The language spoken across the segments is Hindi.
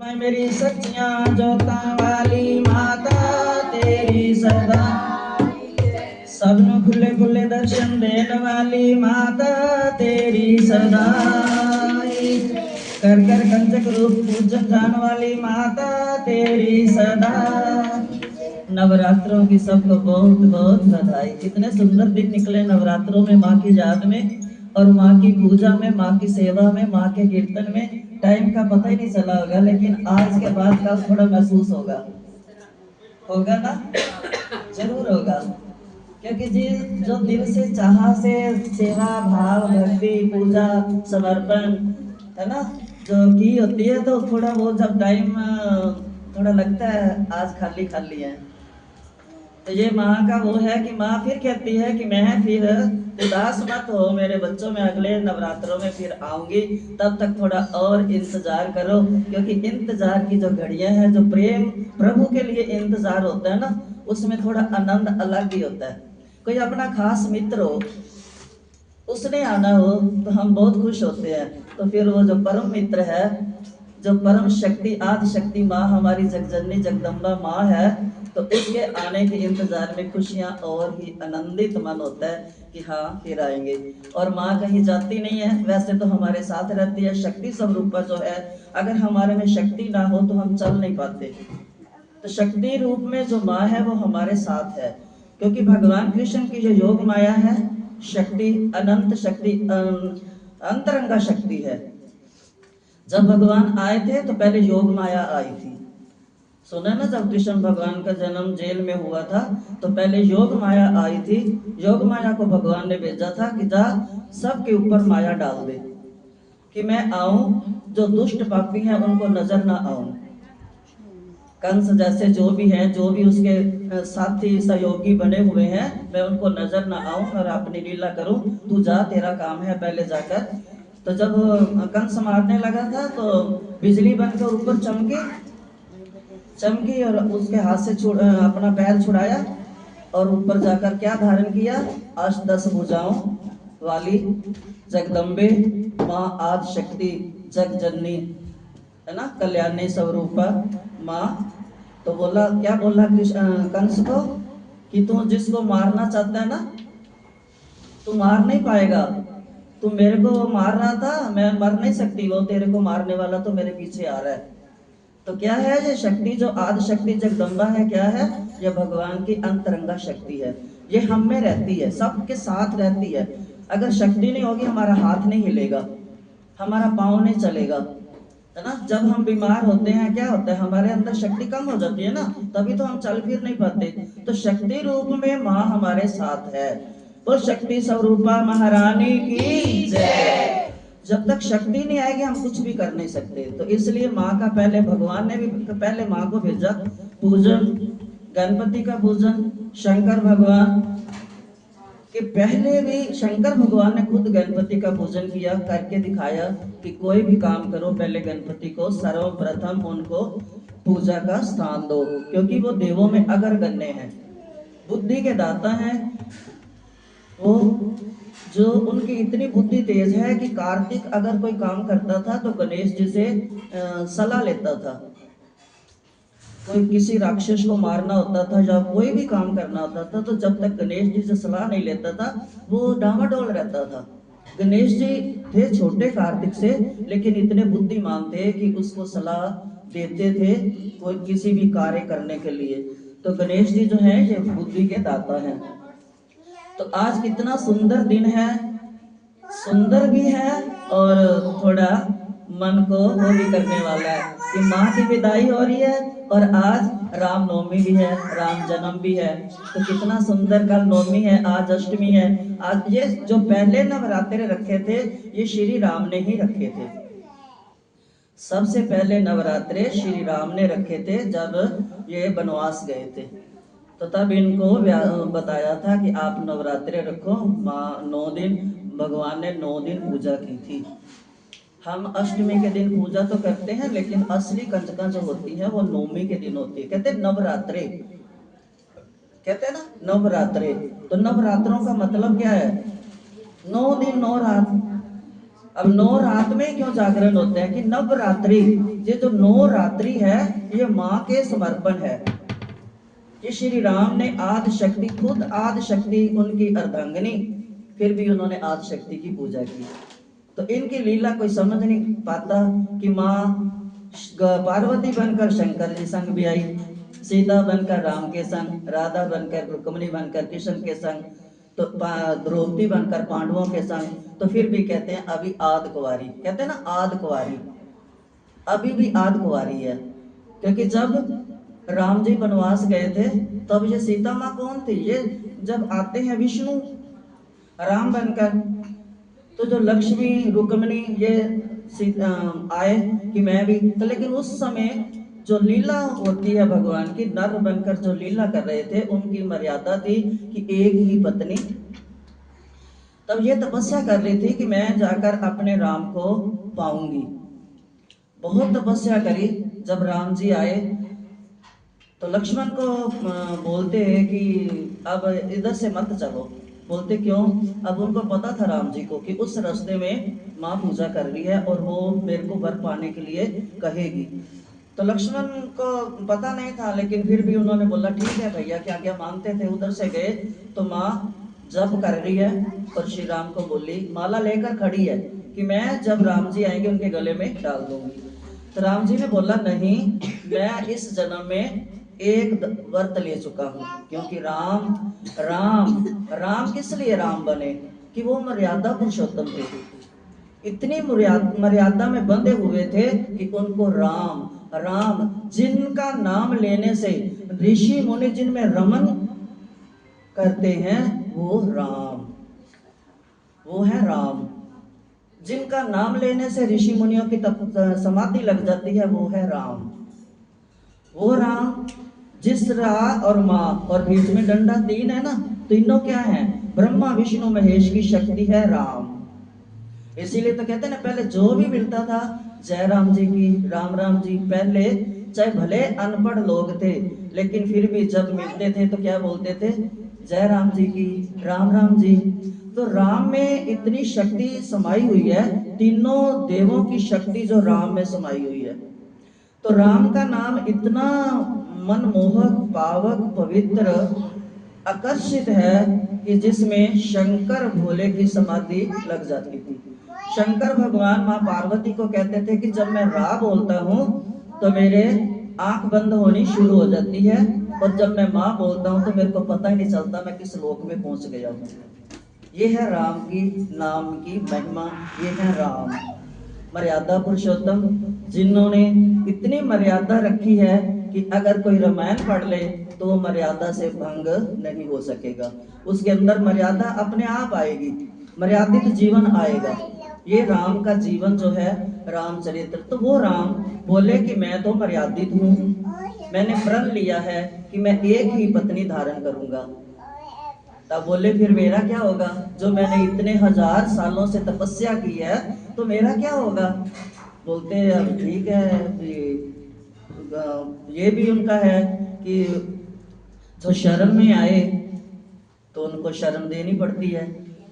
मैं मेरी सच्चियां जोतां वाली माता तेरी सदा सबनों खुले खुले दर्शन देने वाली माता तेरी सदाई कर कर कंचक रूप पूजन जान वाली माता तेरी सदा। नवरात्रों की सबको बहुत बहुत बधाई। कितने सुंदर दिन निकले नवरात्रों में माँ की याद में और माँ की पूजा में, माँ की सेवा में, माँ के कीर्तन में। टाइम का पता ही नहीं चला होगा, लेकिन आज के बाद कल थोड़ा महसूस होगा, होगा ना? जरूर होगा, क्योंकि जो दिल से चाह से सेवा भाव भक्ति पूजा समर्पण है ना जो की होती है, तो थोड़ा वो जब टाइम थोड़ा लगता है आज खाली खाली है। तो ये माँ का वो है कि माँ फिर कहती है कि मैं फिर उदास मत हो मेरे बच्चों, में अगले नवरात्रों में फिर आऊंगी, तब तक थोड़ा और इंतजार करो, क्योंकि इंतजार की जो घड़ियां हैं, जो प्रेम प्रभु के लिए इंतजार होता है ना, उसमें थोड़ा आनंद अलग ही होता है। कोई अपना खास मित्र हो, उसने आना हो, तो हम बहुत खुश होते हैं। तो फिर वो जो परम मित्र है, जो परम शक्ति आदि शक्ति माँ हमारी जगजननी जगदम्बा माँ है, तो उसके आने के इंतजार में खुशियाँ और ही आनंदित मन होता है कि हाँ फिर आएंगे। और माँ कहीं जाती नहीं है, वैसे तो हमारे साथ रहती है। शक्ति स्वरूपा जो है, अगर हमारे में शक्ति ना हो तो हम चल नहीं पाते। तो शक्ति रूप में जो माँ है वो हमारे साथ है, क्योंकि भगवान कृष्ण की जो योग माया है, शक्ति अनंत शक्ति अंतरंगा शक्ति है। जब भगवान आए थे तो पहले योग माया आई थी। सुना ना, जब कृष्ण भगवान का जन्म जेल में हुआ था तो पहले योग माया आई थी। योग माया को भगवान ने भेजा था कि जा सबके ऊपर माया डाल दे, कि मैं आऊं, जो दुष्ट पापी हैं उनको नजर ना आऊं। कंस जैसे जो भी हैं, जो भी उसके साथी सहयोगी बने हुए हैं, मैं उनको नजर ना आऊं और अपनी लीला करूं। तू जा, तेरा काम है पहले जाकर। तो जब कंस मारने लगा था तो बिजली बनकर ऊपर चमकी और उसके हाथ से अपना पैर छुड़ाया और ऊपर जाकर क्या धारण किया? अष्ट दस भुजाओं वाली जगदम्बे माँ आदि शक्ति जग जननी है ना, कल्याणी स्वरूपा माँ। तो बोला, क्या बोला कंस को कि तू जिसको मारना चाहता है ना, तू मार नहीं पाएगा। तू मेरे को मार रहा था, मैं मर नहीं सकती, वो तेरे को मारने वाला तो मेरे पीछे आ रहा है। तो क्या है ये शक्ति, जो आदि शक्ति जगदम्बा है, क्या है? ये भगवान की अंतरंगा शक्ति है। ये हम में रहती है, सबके साथ रहती है। अगर शक्ति नहीं होगी, हमारा हाथ नहीं हिलेगा, हमारा पाँव नहीं चलेगा, है ना। जब हम बीमार होते हैं क्या होता है? हमारे अंदर शक्ति कम हो जाती है ना, तभी तो हम चल फिर नहीं पाते। तो शक्ति रूप में माँ हमारे साथ है। तो शक्ति स्वरूपा महारानी की जय। जब तक शक्ति नहीं आएगी हम कुछ भी कर नहीं सकते। तो इसलिए माँ का पहले भगवान ने भी पहले माँ को भेजा पूजन, गणपति का पूजन, शंकर भगवान कि पहले भी शंकर भगवान ने खुद गणपति का पूजन किया, करके दिखाया कि कोई भी काम करो पहले गणपति को सर्वप्रथम उनको पूजा का स्थान दो, क्योंकि वो देवों में अग्रगण्य हैं, बुद्धि के दाता हैं। वो जो उनकी इतनी बुद्धि तेज है कि कार्तिक अगर कोई काम करता था तो गणेश जी से सलाह लेता था। कोई किसी राक्षस को मारना होता था या कोई भी काम करना होता था, तो जब तक गणेश जी से सलाह नहीं लेता था वो डामाडोल रहता था। गणेश जी थे छोटे कार्तिक से, लेकिन इतने बुद्धिमान थे कि उसको सलाह देते थे कोई किसी भी कार्य करने के लिए। तो गणेश जी जो है ये बुद्धि के दाता हैं। तो आज कितना सुंदर दिन है, सुंदर भी है और थोड़ा मन को वो भी करने वाला है कि माँ की विदाई हो रही है और आज रामनवमी भी है, राम जन्म भी है। तो कितना सुंदर, कल नवमी है, आज अष्टमी है। आज ये जो पहले नवरात्रे रखे थे ये श्री राम ने ही रखे थे। सबसे पहले नवरात्रे श्री राम ने रखे थे जब ये बनवास गए थे। तो तब इनको बताया था कि आप नवरात्रे रखो। माँ 9 दिन, भगवान ने 9 दिन पूजा की थी। हम अष्टमी के दिन पूजा तो करते हैं, लेकिन असली कंजका जो होती है वो नवमी के दिन होती है। कहते हैं नवरात्रे, कहते हैं ना नवरात्रे। तो नवरात्रों का मतलब क्या है? 9 दिन 9 रात। अब 9 रात में क्यों जागरण होते हैं कि नवरात्रि, ये जो 9 रात्रि है ये माँ के समर्पण है। ये श्री राम ने आदि शक्ति, खुद आदि शक्ति उनकी अर्धांगिनी, फिर भी उन्होंने आदि शक्ति की पूजा की। तो इनकी लीला कोई समझ नहीं पाता कि माँ पार्वती बनकर शंकर जी संग भी आई, सीता बनकर राम के संग, राधा बनकर रुक्मिणी बनकर कृष्ण के संग, तो द्रौपदी बनकर पांडवों के संग। तो फिर भी कहते हैं अभी आद कुंवारी, कहते हैं ना आद कुंवारी, अभी भी आद कुंवारी है। क्योंकि जब राम जी वनवास गए थे तब ये सीता माँ कौन थी? ये जब आते हैं विष्णु राम बनकर, तो जो लक्ष्मी रुक्मिणी ये आए कि मैं भी, तो लेकिन उस समय जो लीला होती है भगवान की, नर बनकर जो लीला कर रहे थे उनकी मर्यादा थी कि एक ही पत्नी। तब ये तपस्या कर रही थी कि मैं जाकर अपने राम को पाऊंगी। बहुत तपस्या करी। जब राम जी आए तो लक्ष्मण को बोलते हैं कि अब इधर से मत चलो। बोलते क्यों? अब उनको पता था राम जी को कि उस रास्ते में माँ पूजा कर रही है और वो मेरे को वर पाने के लिए कहेगी। तो लक्ष्मण को पता नहीं था, लेकिन फिर भी उन्होंने बोला ठीक है भैया, क्या क्या मानते थे। उधर से गए तो माँ जप कर रही है और श्री राम को बोली, माला लेकर खड़ी है कि मैं जब राम जी आएंगे उनके गले में डाल दूंगी। तो राम जी ने बोला नहीं, मैं इस जन्म में एक व्रत ले चुका हूँ। क्योंकि राम राम राम किस लिए राम बने? कि वो मर्यादा पुरुषोत्तम थे, इतनी मर्यादा में बंधे हुए थे कि उनको राम राम, जिनका नाम लेने से ऋषि मुनि जिनमें रमन करते हैं वो राम, वो है राम। जिनका नाम लेने से ऋषि मुनियों की समाधि लग जाती है वो है राम। वो राम जिस रा और माँ और बीच में डंडा तीन है ना, तीनों क्या है? ब्रह्मा विष्णु महेश की शक्ति है राम। इसीलिए तो कहते हैं ना, पहले जो भी मिलता था जय राम जी की, राम राम जी, पहले चाहे भले अनपढ़ लोग थे लेकिन फिर भी जब मिलते थे तो क्या बोलते थे? जय राम जी की, राम राम जी। तो राम में इतनी शक्ति समाई हुई है, तीनों देवों की शक्ति जो राम में समाई हुई है। तो राम का नाम इतना मनमोहक, पावक, पवित्र, आकर्षित है कि जिसमें शंकर भोले की समाधि लग जाती थी। शंकर भगवान माँ पार्वती को कहते थे कि जब मैं रा बोलता हूँ तो मेरे आंख बंद होनी शुरू हो जाती है, और जब मैं माँ बोलता हूँ तो मेरे को पता ही नहीं चलता मैं किस लोक में पहुंच गया हूँ। ये है राम की नाम की महिमा, ये है राम मर्यादा पुरुषोत्तम, जिन्होंने इतनी मर्यादा रखी है कि अगर कोई रामायण पढ़ ले तो वो मर्यादा से भंग नहीं हो सकेगा। उसके अंदर मर्यादा अपने आप आएगी, मर्यादित जीवन आएगा। ये राम का जीवन जो है रामचरित्र, तो वो राम बोले कि मैं तो मर्यादित हूँ, मैंने प्रण लिया है कि मैं एक ही पत्नी धारण करूंगा। तब बोले फिर मेरा क्या होगा? जो मैंने इतने हजार सालों से तपस्या की है तो मेरा क्या होगा? बोलते अब ठीक है, ये भी उनका है कि जो शरण में आए तो उनको शरण देनी पड़ती है।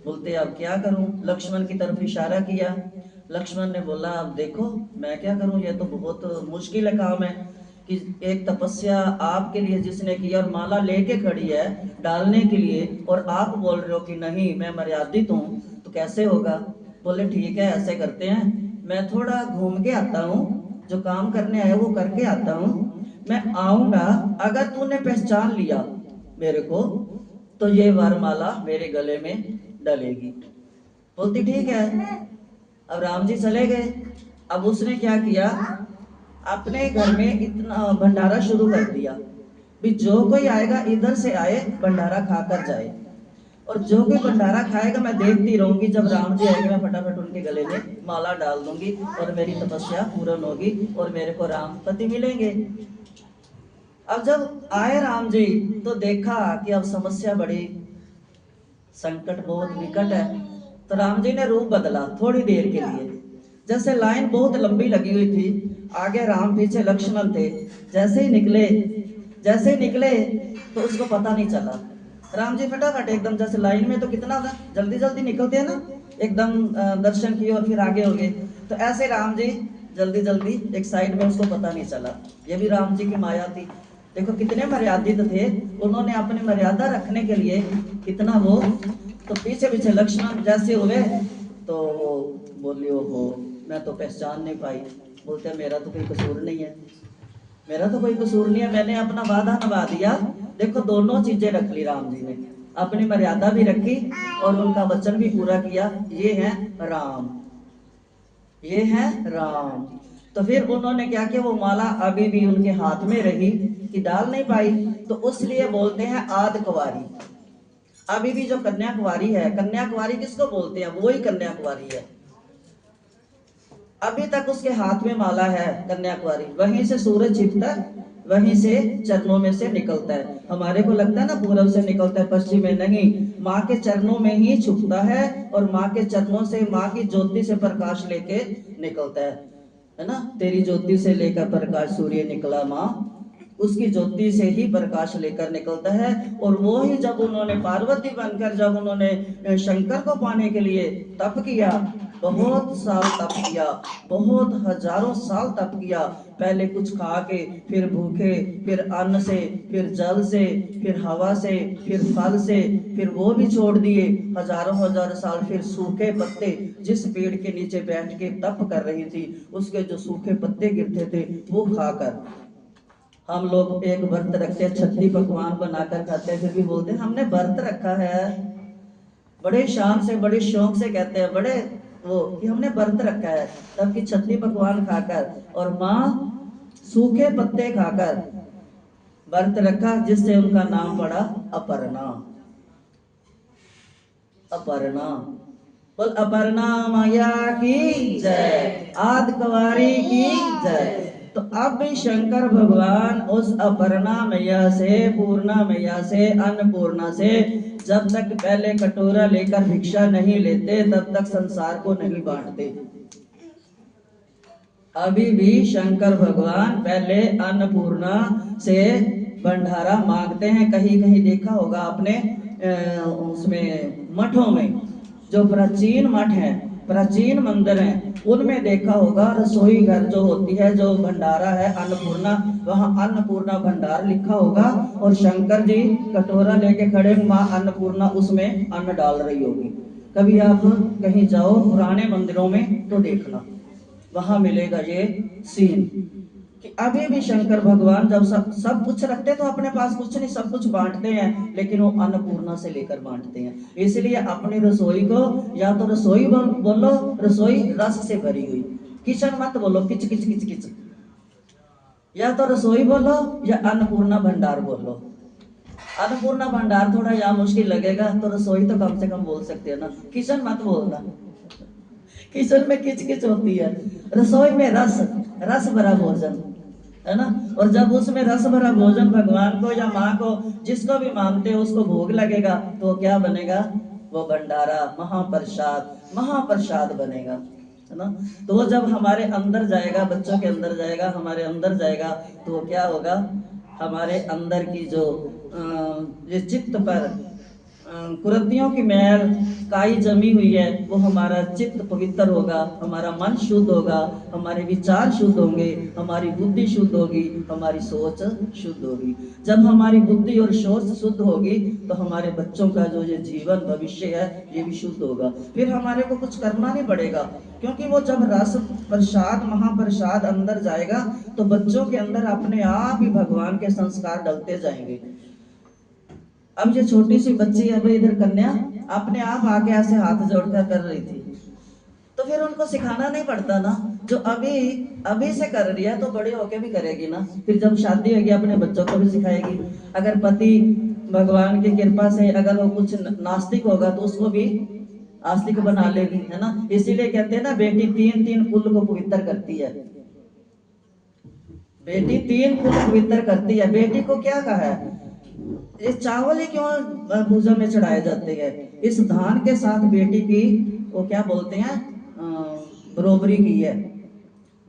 बोलते अब क्या करूं? लक्ष्मण की तरफ इशारा किया। लक्ष्मण ने बोला अब देखो मैं क्या करूं, ये तो बहुत मुश्किल काम है कि एक तपस्या आपके लिए जिसने की और माला लेके खड़ी है डालने के लिए, और आप बोल रहे हो कि नहीं मैं मर्यादित हूँ, तो कैसे होगा? बोले ठीक है ऐसे करते हैं, मैं थोड़ा घूम के आता हूँ, जो काम करने आया वो करके आता हूँ, मैं आऊंगा, अगर तूने पहचान लिया मेरे को तो ये वरमाला मेरे गले में डलेगी। बोलती ठीक है। अब राम जी चले गए। अब उसने क्या किया, अपने घर में इतना भंडारा शुरू कर दिया भी जो कोई आएगा इधर से आए भंडारा खाकर जाए, और जो कोई भंडारा खाएगा मैं देखती रहूंगी, जब राम जी आएंगे मैं फटाफट उनके गले में माला डाल दूंगी और मेरी तपस्या पूर्ण होगी और मेरे को राम पति मिलेंगे। अब जब आए राम जी तो देखा कि अब समस्या बड़ी, संकट बहुत विकट है। तो राम जी ने रूप बदला थोड़ी देर के लिए, जैसे लाइन बहुत लंबी लगी हुई थी, आगे राम पीछे लक्ष्मण थे। जैसे ही निकले तो उसको पता नहीं चला। राम जी फटाफट एकदम, जैसे लाइन में तो कितना था जल्दी जल्दी निकलते हैं ना, एकदम दर्शन किए और फिर आगे हो गए। तो ऐसे राम जी जल्दी जल्दी एक साइड में, उसको पता नहीं चला। ये भी राम जी की माया थी। देखो कितने मर्यादित थे, उन्होंने अपनी मर्यादा रखने के लिए कितना वो। तो पीछे पीछे लक्ष्मण जैसे हुए तो बोली हो मैं तो पहचान नहीं पाई। बोलते मेरा तो कोई कसूर नहीं है, मेरा तो कोई कसूर नहीं है, मैंने अपना वादा निभा दिया। देखो दोनों चीजें रख ली राम जी ने, अपनी मर्यादा भी रखी और उनका वचन भी पूरा किया। ये है राम, ये है राम। तो फिर उन्होंने क्या किया, वो माला अभी भी उनके हाथ में रही कि डाल नहीं पाई, तो इसलिए बोलते हैं आद कुंवारी। अभी भी जो कन्याकुमारी है, कन्याकुमारी किसको बोलते हैं, वो ही कन्याकुमारी है। अभी तक उसके हाथ में माला है कन्याकुमारी, वहीं से सूरज छिपता है, वहीं से चरणों में से निकलता है। हमारे को लगता है ना पूरब से निकलता है पश्चिम में, नहीं, माँ के चरणों में ही छुपता है और माँ के चरणों से, माँ की ज्योति से प्रकाश लेके निकलता है ना। तेरी ज्योति से लेकर प्रकाश सूर्य निकला माँ, उसकी ज्योति से ही प्रकाश लेकर निकलता है। और वो ही जब उन्होंने पार्वती बनकर, जब उन्होंने शंकर को पाने के लिए तप किया, बहुत साल तप किया, बहुत हजारों साल तप किया। पहले कुछ खा के, फिर भूखे, फिर अन्न से, फिर जल से, फिर हवा से, फिर फल से, फिर वो भी छोड़ दिए। हजारों हजार साल फिर सूखे पत्ते, जिस पेड़ के नीचे बैठ के तप कर रही थी, उसके जो सूखे पत्ते गिरते थे वो खाकर। हम लोग एक व्रत रखते हैं, छत्ती पकवान बनाकर खाते हैं, फिर भी बोलते हैं हमने व्रत रखा है। बड़े शान से, बड़े शौक से कहते हैं, बड़े वो कि हमने व्रत रखा है। तब की छत्ती पकवान खाकर और माँ सूखे पत्ते खाकर व्रत रखा, जिससे उनका नाम पड़ा अपर्णा। अपर्णा बोल, अपर्णा मैया की जय, आद कुंवारी की जय। तो अब भी शंकर भगवान उस अपर्णा मैया से, पूर्णा मैया से, अन्नपूर्णा से जब तक पहले कटोरा लेकर भिक्षा नहीं लेते, तब तक संसार को नहीं बांटते। अभी भी शंकर भगवान पहले अन्नपूर्णा से भंडारा मांगते हैं। कहीं कहीं देखा होगा आपने, उसमें मठों में, जो प्राचीन मठ है, प्राचीन मंदिर हैं, उनमें देखा होगा रसोई घर जो होती है, जो भंडारा है अन्नपूर्णा, वहां अन्नपूर्णा भंडार लिखा होगा और शंकर जी कटोरा लेके खड़े, माँ अन्नपूर्णा उसमें अन्न डाल रही होगी। कभी आप कहीं जाओ पुराने मंदिरों में तो देखना, वहां मिलेगा ये सीन कि अभी भी शंकर भगवान जब सब कुछ रखते तो अपने पास कुछ नहीं, सब कुछ बांटते हैं, लेकिन वो अन्नपूर्णा से लेकर बांटते हैं। इसलिए अपनी रसोई को या तो रसोई बोलो, रसोई रस से भरी हुई, किचन मत बोलो किच किच किच किच, या तो रसोई बोलो या अन्नपूर्णा भंडार बोलो। अन्नपूर्णा भंडार थोड़ा या मुश्किल लगेगा, तो रसोई तो कम से कम बोल सकते हैं ना, किचन मत बोलना, किचन में किच किच होती है। रसोई में रस, रस भरा भोजन है ना। और जब उसमें रस भरा भोजन भगवान को या माँ को, जिसको भी मानते हो, उसको भोग लगेगा, तो क्या बनेगा, वो भंडारा महाप्रसाद, महाप्रसाद बनेगा, है ना। तो वो जब हमारे अंदर जाएगा, बच्चों के अंदर जाएगा, हमारे अंदर जाएगा, तो वो क्या होगा, हमारे अंदर की जो ये चित्त पर कुरतियों की मैल काई जमी हुई है, वो हमारा चित्त पवित्र होगा, हमारा मन शुद्ध होगा, हमारे विचार शुद्ध होंगे, हमारी बुद्धि शुद्ध होगी, हमारी सोच शुद्ध होगी। जब हमारी बुद्धि और सोच शुद्ध होगी तो हमारे बच्चों का जो ये जीवन भविष्य है ये भी शुद्ध होगा। फिर हमारे को कुछ करना नहीं पड़ेगा, क्योंकि वो जब रस प्रसाद महाप्रसाद अंदर जाएगा तो बच्चों के अंदर अपने आप ही भगवान के संस्कार डलते जाएंगे। अब ये छोटी सी बच्ची अब इधर कन्या अपने आप आके ऐसे हाथ जोड़कर कर रही थी, तो फिर उनको सिखाना नहीं पड़ता ना, जो अभी अभी से कर रही है तो बड़े होके भी करेगी ना। फिर जब शादी होगी अपने बच्चों को भी सिखाएगी। अगर पति भगवान की कृपा से अगर वो कुछ नास्तिक होगा तो उसको भी आस्तिक बना लेगी, है ना। इसीलिए कहते हैं ना, बेटी तीन तीन कुल को पवित्र करती है, बेटी तीन कुल पवित्र करती है। बेटी को क्या कहा है, ये चावल ही क्यों पूजा में चढ़ाए जाते हैं, इस धान के साथ बेटी की वो क्या बोलते हैं, बरोबरी की है।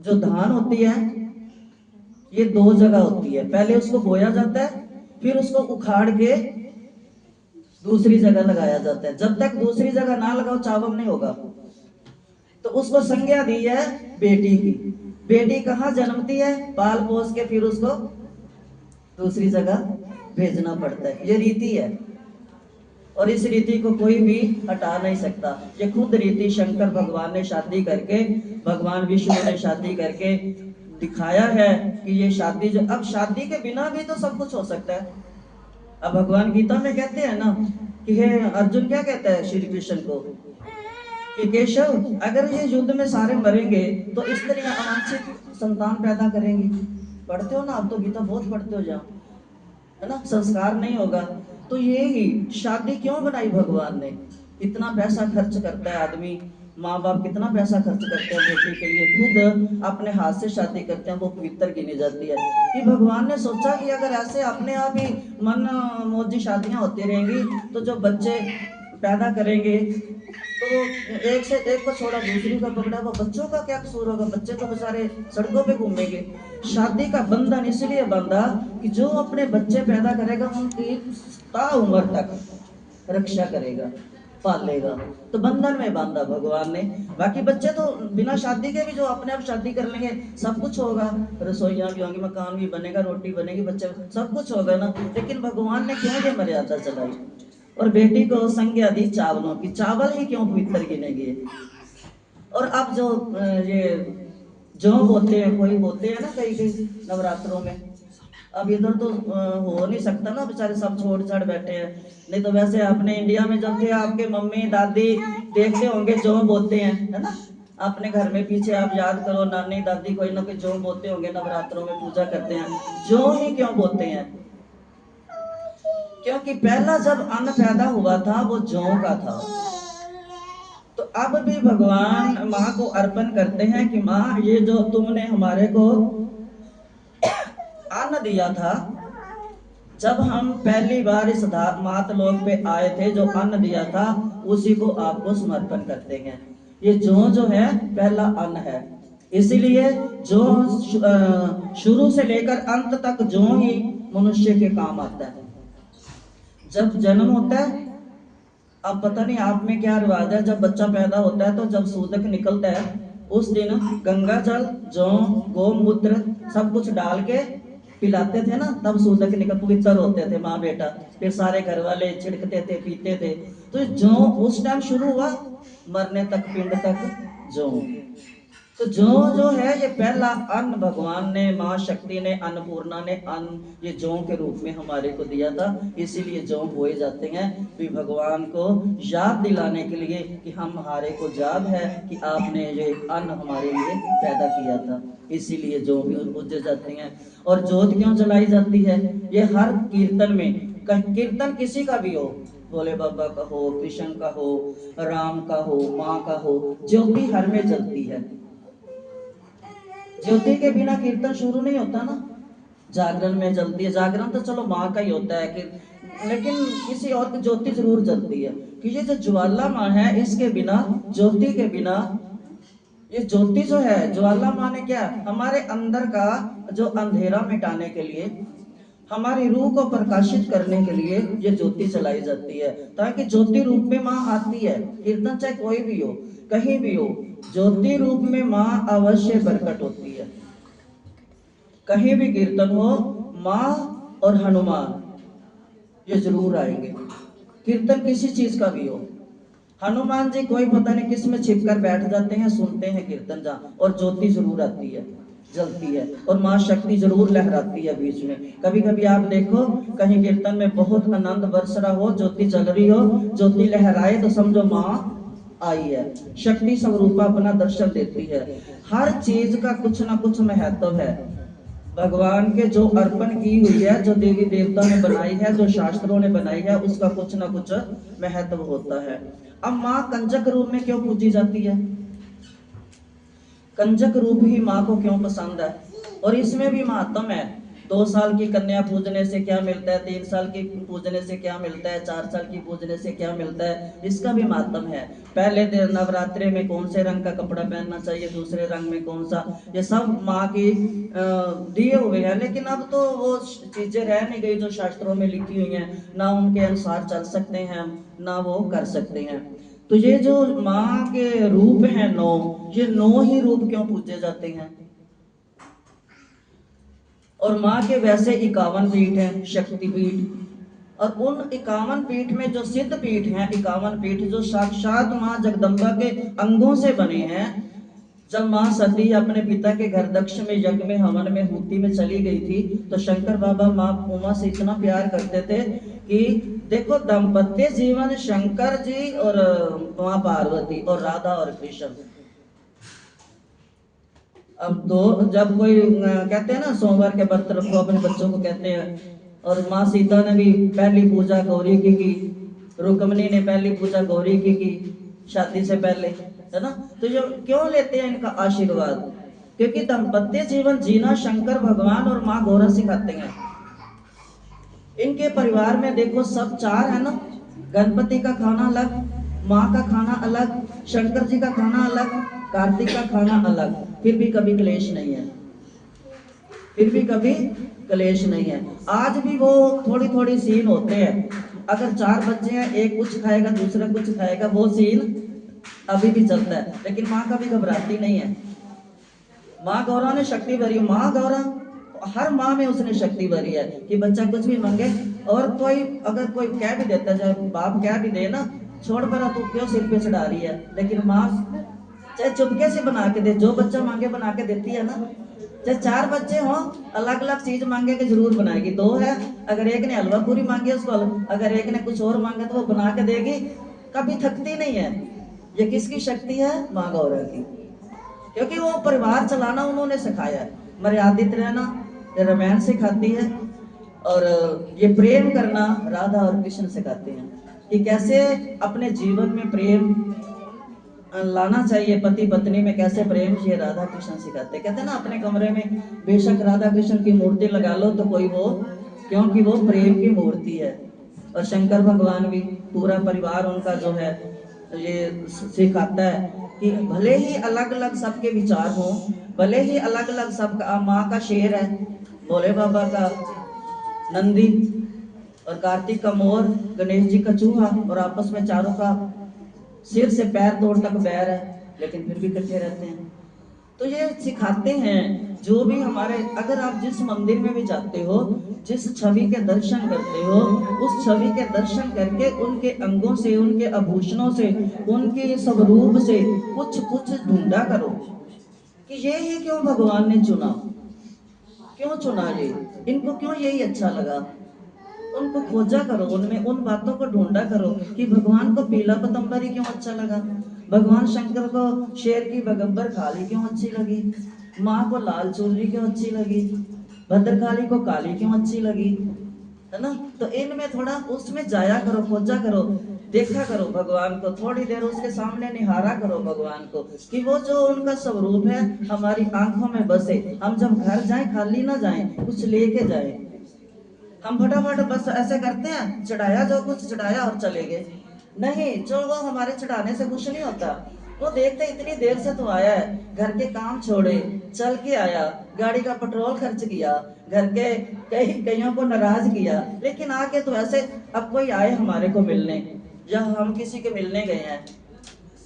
जो धान होती है ये दो जगह होती है, पहले उसको बोया जाता है, फिर उसको उखाड़ के दूसरी जगह लगाया जाता है। जब तक दूसरी जगह ना लगाओ चावल नहीं होगा। तो उसको संज्ञा दी है बेटी की। बेटी कहाँ जन्मती है, पाल पोस के फिर उसको दूसरी जगह भेजना पड़ता है। ये रीति है और इस रीति को कोई भी हटा नहीं सकता। ये खुद रीति शंकर भगवान ने शादी करके, भगवान विष्णु ने शादी करके दिखाया है कि ये शादी जो, अब शादी के बिना भी तो सब कुछ हो सकता है। अब भगवान गीता में कहते हैं ना कि हे अर्जुन, क्या कहता है श्री कृष्ण को कि केशव, अगर ये युद्ध में सारे मरेंगे तो स्त्रियां अवांछित संतान पैदा करेंगी। पढ़ते हो ना आप तो गीता, बहुत पढ़ते हो जहाँ, है ना, संस्कार नहीं होगा। तो ये ही शादी क्यों बनाई भगवान ने। इतना पैसा खर्च करता है आदमी, माँ बाप कितना पैसा खर्च करते हैं बेटी के लिए, खुद अपने हाथ से शादी करते हैं, वो पवित्र गिनी जाती है। कि भगवान ने सोचा कि अगर ऐसे अपने आप ही मन मौजी शादियां होती रहेंगी तो जो बच्चे पैदा करेंगे तो एक से एक को छोड़ा दूसरी का पकड़ा, वो बच्चों का क्या कसूर होगा, बच्चे तो बेचारे सड़कों पे घूमेंगे। शादी का बंधन इसलिए बांधा कि जो अपने बच्चे पैदा करेगा उनकी ताउम्र तक रक्षा करेगा, पालेगा। तो बंधन में बांधा भगवान ने। बाकी बच्चे तो बिना शादी के भी जो अपने आप शादी कर लेंगे सब कुछ होगा, रसोइयां भी होंगी, मकान भी बनेगा, रोटी बनेगी, बच्चे, सब कुछ होगा ना। लेकिन भगवान ने क्यों ये मर्यादा चलाई और बेटी को संज्ञा दी चावलों की। चावल ही क्यों पवित्र गिनेंगे। और अब जो ये जौ बोते हैं, कोई बोते हैं ना कई कई नवरात्रों में, अब इधर तो हो नहीं सकता ना, बेचारे सब छोड़ छाड़ बैठे हैं। नहीं तो वैसे अपने इंडिया में जब थे आपके मम्मी दादी देखते होंगे जौ बोते हैं, है ना। अपने घर में पीछे आप याद करो, नानी दादी कोई ना कोई जौ बोते होंगे, नवरात्रों में पूजा करते हैं। जौ ही क्यों बोते हैं, क्योंकि पहला जब अन्न पैदा हुआ था वो जौ का था। तो अब भी भगवान माँ को अर्पण करते हैं कि माँ, ये जो तुमने हमारे को अन्न दिया था, जब हम पहली बार इस मात लोक पे आए थे, जो अन्न दिया था उसी को आपको समर्पण करते हैं। ये जो है पहला अन्न है, इसीलिए जो शुरू से लेकर अंत तक जो ही मनुष्य के काम आता है। जब जन्म होता है, अब पता नहीं आप में क्या रिवाज है, जब बच्चा पैदा होता है तो जब सूतक निकलता है उस दिन गंगा जल, जौ, गोमूत्र सब कुछ डाल के पिलाते थे ना, तब सूतक निकल पवित्र होते थे माँ बेटा। फिर सारे घर वाले छिड़कते थे, पीते थे। तो जौ उस टाइम शुरू हुआ, मरने तक, पिंड तक जौ। तो जो है ये पहला अन्न भगवान ने, माँ शक्ति ने, अन्नपूर्णा ने अन्न ये जौ के रूप में हमारे को दिया था। इसीलिए जौ बोए जाते हैं कि भगवान को याद दिलाने के लिए कि हमारे को याद है कि आपने ये अन्न हमारे लिए पैदा किया था। इसीलिए जौ भी पूजे जाते हैं। और जोत क्यों जलाई जाती है, ये हर कीर्तन में, कीर्तन किसी का भी हो, भोले बाबा का हो, कृष्ण का हो, राम का हो, माँ का हो, ज्योति हर में जलती है। ज्योति के बिना कीर्तन शुरू नहीं होता ना। जागरण में जलती है, जागरण तो चलो माँ का ही होता है कि, लेकिन किसी और की ज्योति जरूर जलती है। कि ये जो ज्वाला माँ है, इसके बिना, ज्योति के बिना, ये ज्योति जो है, ज्वाला माँ ने क्या, हमारे अंदर का जो अंधेरा मिटाने के लिए, हमारी रूह को प्रकाशित करने के लिए ये ज्योति चलाई जाती है, ताकि ज्योति रूप में माँ आती है। कीर्तन चाहे कोई भी हो, कहीं भी हो, ज्योति रूप में माँ अवश्य प्रकट होती है। कहीं भी कीर्तन हो, माँ और हनुमान ये जरूर आएंगे। कीर्तन किसी चीज का भी हो, हनुमान जी कोई पता नहीं किस में छिप कर बैठ जाते हैं, सुनते हैं कीर्तन जहाँ, और ज्योति जरूर आती है, जलती है, और माँ शक्ति जरूर लहराती है बीच में। कभी कभी आप देखो कहीं कीर्तन में बहुत आनंद बरस रहा हो, ज्योति जल रही हो, ज्योति लहराए तो समझो माँ आई है। शक्ति स्वरूपा अपना दर्शन देती है। हर चीज का कुछ ना कुछ महत्व है। भगवान के जो अर्पण की हुई है, जो देवी देवता ने बनाई है, जो शास्त्रों ने बनाई है, उसका कुछ ना कुछ महत्व होता है। अब माँ कंजक रूप में क्यों पूजी जाती है, कंजक रूप ही माँ को क्यों पसंद है, और इसमें भी महात्म है। 2 साल की कन्या पूजने से क्या मिलता है, 3 साल की पूजने से क्या मिलता है, 4 साल की पूजने से क्या मिलता है, इसका भी मातम है। पहले दिन नवरात्रि में कौन से रंग का कपड़ा पहनना चाहिए, दूसरे रंग में कौन सा, ये सब माँ की दिए हुए हैं। लेकिन अब तो वो चीजें रह नहीं गई जो शास्त्रों में लिखी हुई हैं, ना उनके अनुसार चल सकते हैं हम, ना वो कर सकते हैं। तो ये जो माँ के रूप हैं 9, ये 9 ही रूप क्यों पूजे जाते हैं? और माँ के वैसे 51 पीठ हैं, शक्ति पीठ। और उन 51 पीठ में जो सिद्ध पीठ हैं, 51 पीठ जो साक्षात माँ जगदम्बा के अंगों से बने हैं। जब माँ सती अपने पिता के घर दक्ष में यज्ञ में हवन में हूति में चली गई थी, तो शंकर बाबा माँ उमा से इतना प्यार करते थे कि देखो दाम्पत्य जीवन शंकर जी और माँ पार्वती और राधा और कृष्ण। अब तो जब कोई कहते हैं ना सोमवार के व्रत रखो अपने बच्चों को कहते हैं, और माँ सीता ने भी पहली पूजा गौरी की, रुक्मणी ने पहली पूजा गौरी की शादी से पहले, है ना। तो जो क्यों लेते हैं इनका आशीर्वाद? क्योंकि दाम्पत्य जीवन जीना शंकर भगवान और माँ गौरा सिखाते हैं। इनके परिवार में देखो सब 4 है ना, गणपति का खाना अलग, माँ का खाना अलग, शंकर जी का खाना अलग, कार्तिक का खाना अलग, फिर भी कभी क्लेश नहीं है, फिर भी कभी क्लेश नहीं है। आज भी वो थोड़ी थोड़ी सीन होते हैं। अगर 4 बच्चे हैं, एक कुछ खाएगा दूसरा कुछ खाएगा, वो सीन अभी भी चलता है। लेकिन माँ कभी घबराती नहीं है। माँ गौरा ने शक्ति भरी, माँ गौरा हर माँ में उसने शक्ति भरी है कि बच्चा कुछ भी मांगे। और कोई अगर कोई कह भी देता है, बाप कह भी दे ना, छोड़ परा तू क्यों सिर पे चढ़ा रही है, लेकिन माँ चाहे चुपके से बना के दे, जो बच्चा मांगे बना के देती है ना। चाहे 4 बच्चे हों, अलग अलग चीज मांगे के जरूर बनाएगी। 2 है, अगर एक ने हलवा पूरी मांगी उसको, अगर एक ने कुछ और मांगा तो वो बना के देगी, कभी थकती नहीं है। ये किसकी शक्ति है? माँ गौरा की। क्योंकि वो परिवार चलाना उन्होंने सिखाया है, मर्यादित रहना रामायण सिखाती है, और ये प्रेम करना राधा और कृष्ण सिखाते हैं कि कैसे अपने जीवन में प्रेम लाना चाहिए, पति पत्नी में कैसे प्रेम, ये राधा कृष्ण सिखाते। कहते हैं ना अपने कमरे में बेशक राधा कृष्ण की मूर्ति लगा लो तो कोई वो, क्योंकि वो प्रेम की मूर्ति है। और शंकर भगवान भी पूरा परिवार उनका जो है ये सिखाता है कि भले ही अलग अलग सबके विचार हों, भले ही अलग अलग सबका, माँ का शेर है, भोले बाबा का नंदी, और कार्तिक का मोर, गणेश जी का चूहा, और आपस में चारों का सिर से पैर तोड़ तक बैर है, लेकिन फिर भी इकट्ठे रहते हैं। तो ये सिखाते हैं जो भी हमारे, अगर आप जिस मंदिर में भी जाते हो, जिस छवि के दर्शन करते हो, उस छवि के दर्शन करके उनके अंगों से, उनके आभूषणों से, उनके स्वरूप से कुछ कुछ ढूंढा करो कि ये ही क्यों भगवान ने चुना, क्यों चुना ये, इनको क्यों यही अच्छा लगा। उनको खोजा करो, उनमें उन बातों को ढूंढा करो कि भगवान को पीला पतंबर ही क्यों अच्छा लगा, भगवान शंकर को शेर की बगब्बर खाली क्यों अच्छी लगी, माँ को लाल चुनरी क्यों अच्छी लगी, भद्रकाली को काली क्यों अच्छी लगी, है ना। तो इनमें थोड़ा उसमें जाया करो, खोजा करो, देखा करो भगवान को, थोड़ी देर उसके सामने निहारा करो भगवान को कि वो जो उनका स्वरूप है हमारी आंखों में बसे। हम जब घर जाएं खाली ना जाएं, कुछ लेके जाएं। हम फटाफट बस ऐसे करते हैं, चढ़ाया जो कुछ चढ़ाया और चले गए। नहीं, जो वो हमारे चढ़ाने से कुछ नहीं होता। वो देखते इतनी देर से तो आया है, घर के काम छोड़े, चल के आया, गाड़ी का पेट्रोल खर्च किया, घर के कईयों को नाराज किया, लेकिन आके तो ऐसे। अब कोई आए हमारे को मिलने, या हम किसी के मिलने गए हैं,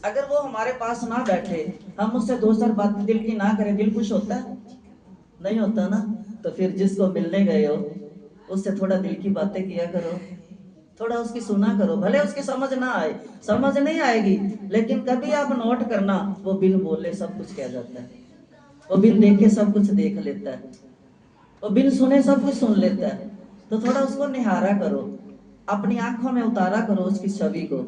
अगर वो हमारे पास ना बैठे, हम उससे 2 चार बात दिल की ना करें, दिल खुश होता है? नहीं होता ना। तो फिर जिसको मिलने गए हो उससे थोड़ा दिल की बातें किया करो, थोड़ा उसकी सुना करो, भले उसकी समझ ना आए, समझ नहीं आएगी, लेकिन कभी आप नोट करना, वो बिन बोले सब कुछ कह जाता है, वो बिन देखे सब कुछ देख लेता है, वो बिन सुने सब कुछ सुन लेता है। तो थोड़ा उसको निहारा करो, अपनी आंखों में उतारा करो उसकी छवि को,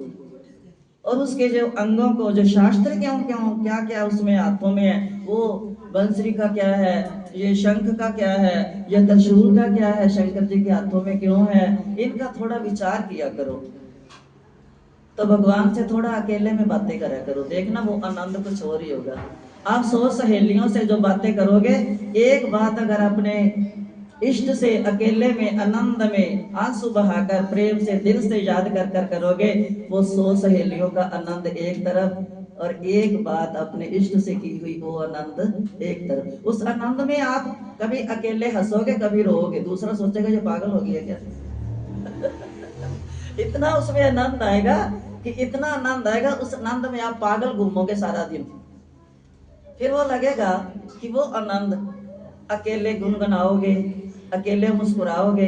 और उसके जो अंगों को, जो शास्त्र क्यों क्यों क्या क्या उसमें हाथों में है, वो बंसरी का क्या है, ये शंख का क्या है, ये त्रिशूल का क्या है, शंकर जी के हाथों में क्यों है, इनका थोड़ा विचार किया करो। तो भगवान से थोड़ा अकेले में बातें करा करो, देखना वो आनंद कुछ और ही होगा। आप 100 सहेलियों से जो बातें करोगे, एक बात अगर अपने इष्ट से अकेले में आनंद में आंसू बहाकर प्रेम से दिल से याद कर कर करोगे, वो 100 सहेलियों का आनंद एक तरफ और एक बात अपने इष्ट से की हुई वो आनंद एक तरफ। उस आनंद में आप कभी अकेले हंसोगे, कभी रोओगे, दूसरा सोचेगा ये पागल हो गया क्या। इतना उसमें आनंद आएगा कि इतना आनंद आएगा, उस आनंद में आप पागल घूमोगे सारा दिन। फिर वो लगेगा कि वो आनंद अकेले गुनगुनाओगे, अकेले मुस्कुराओगे,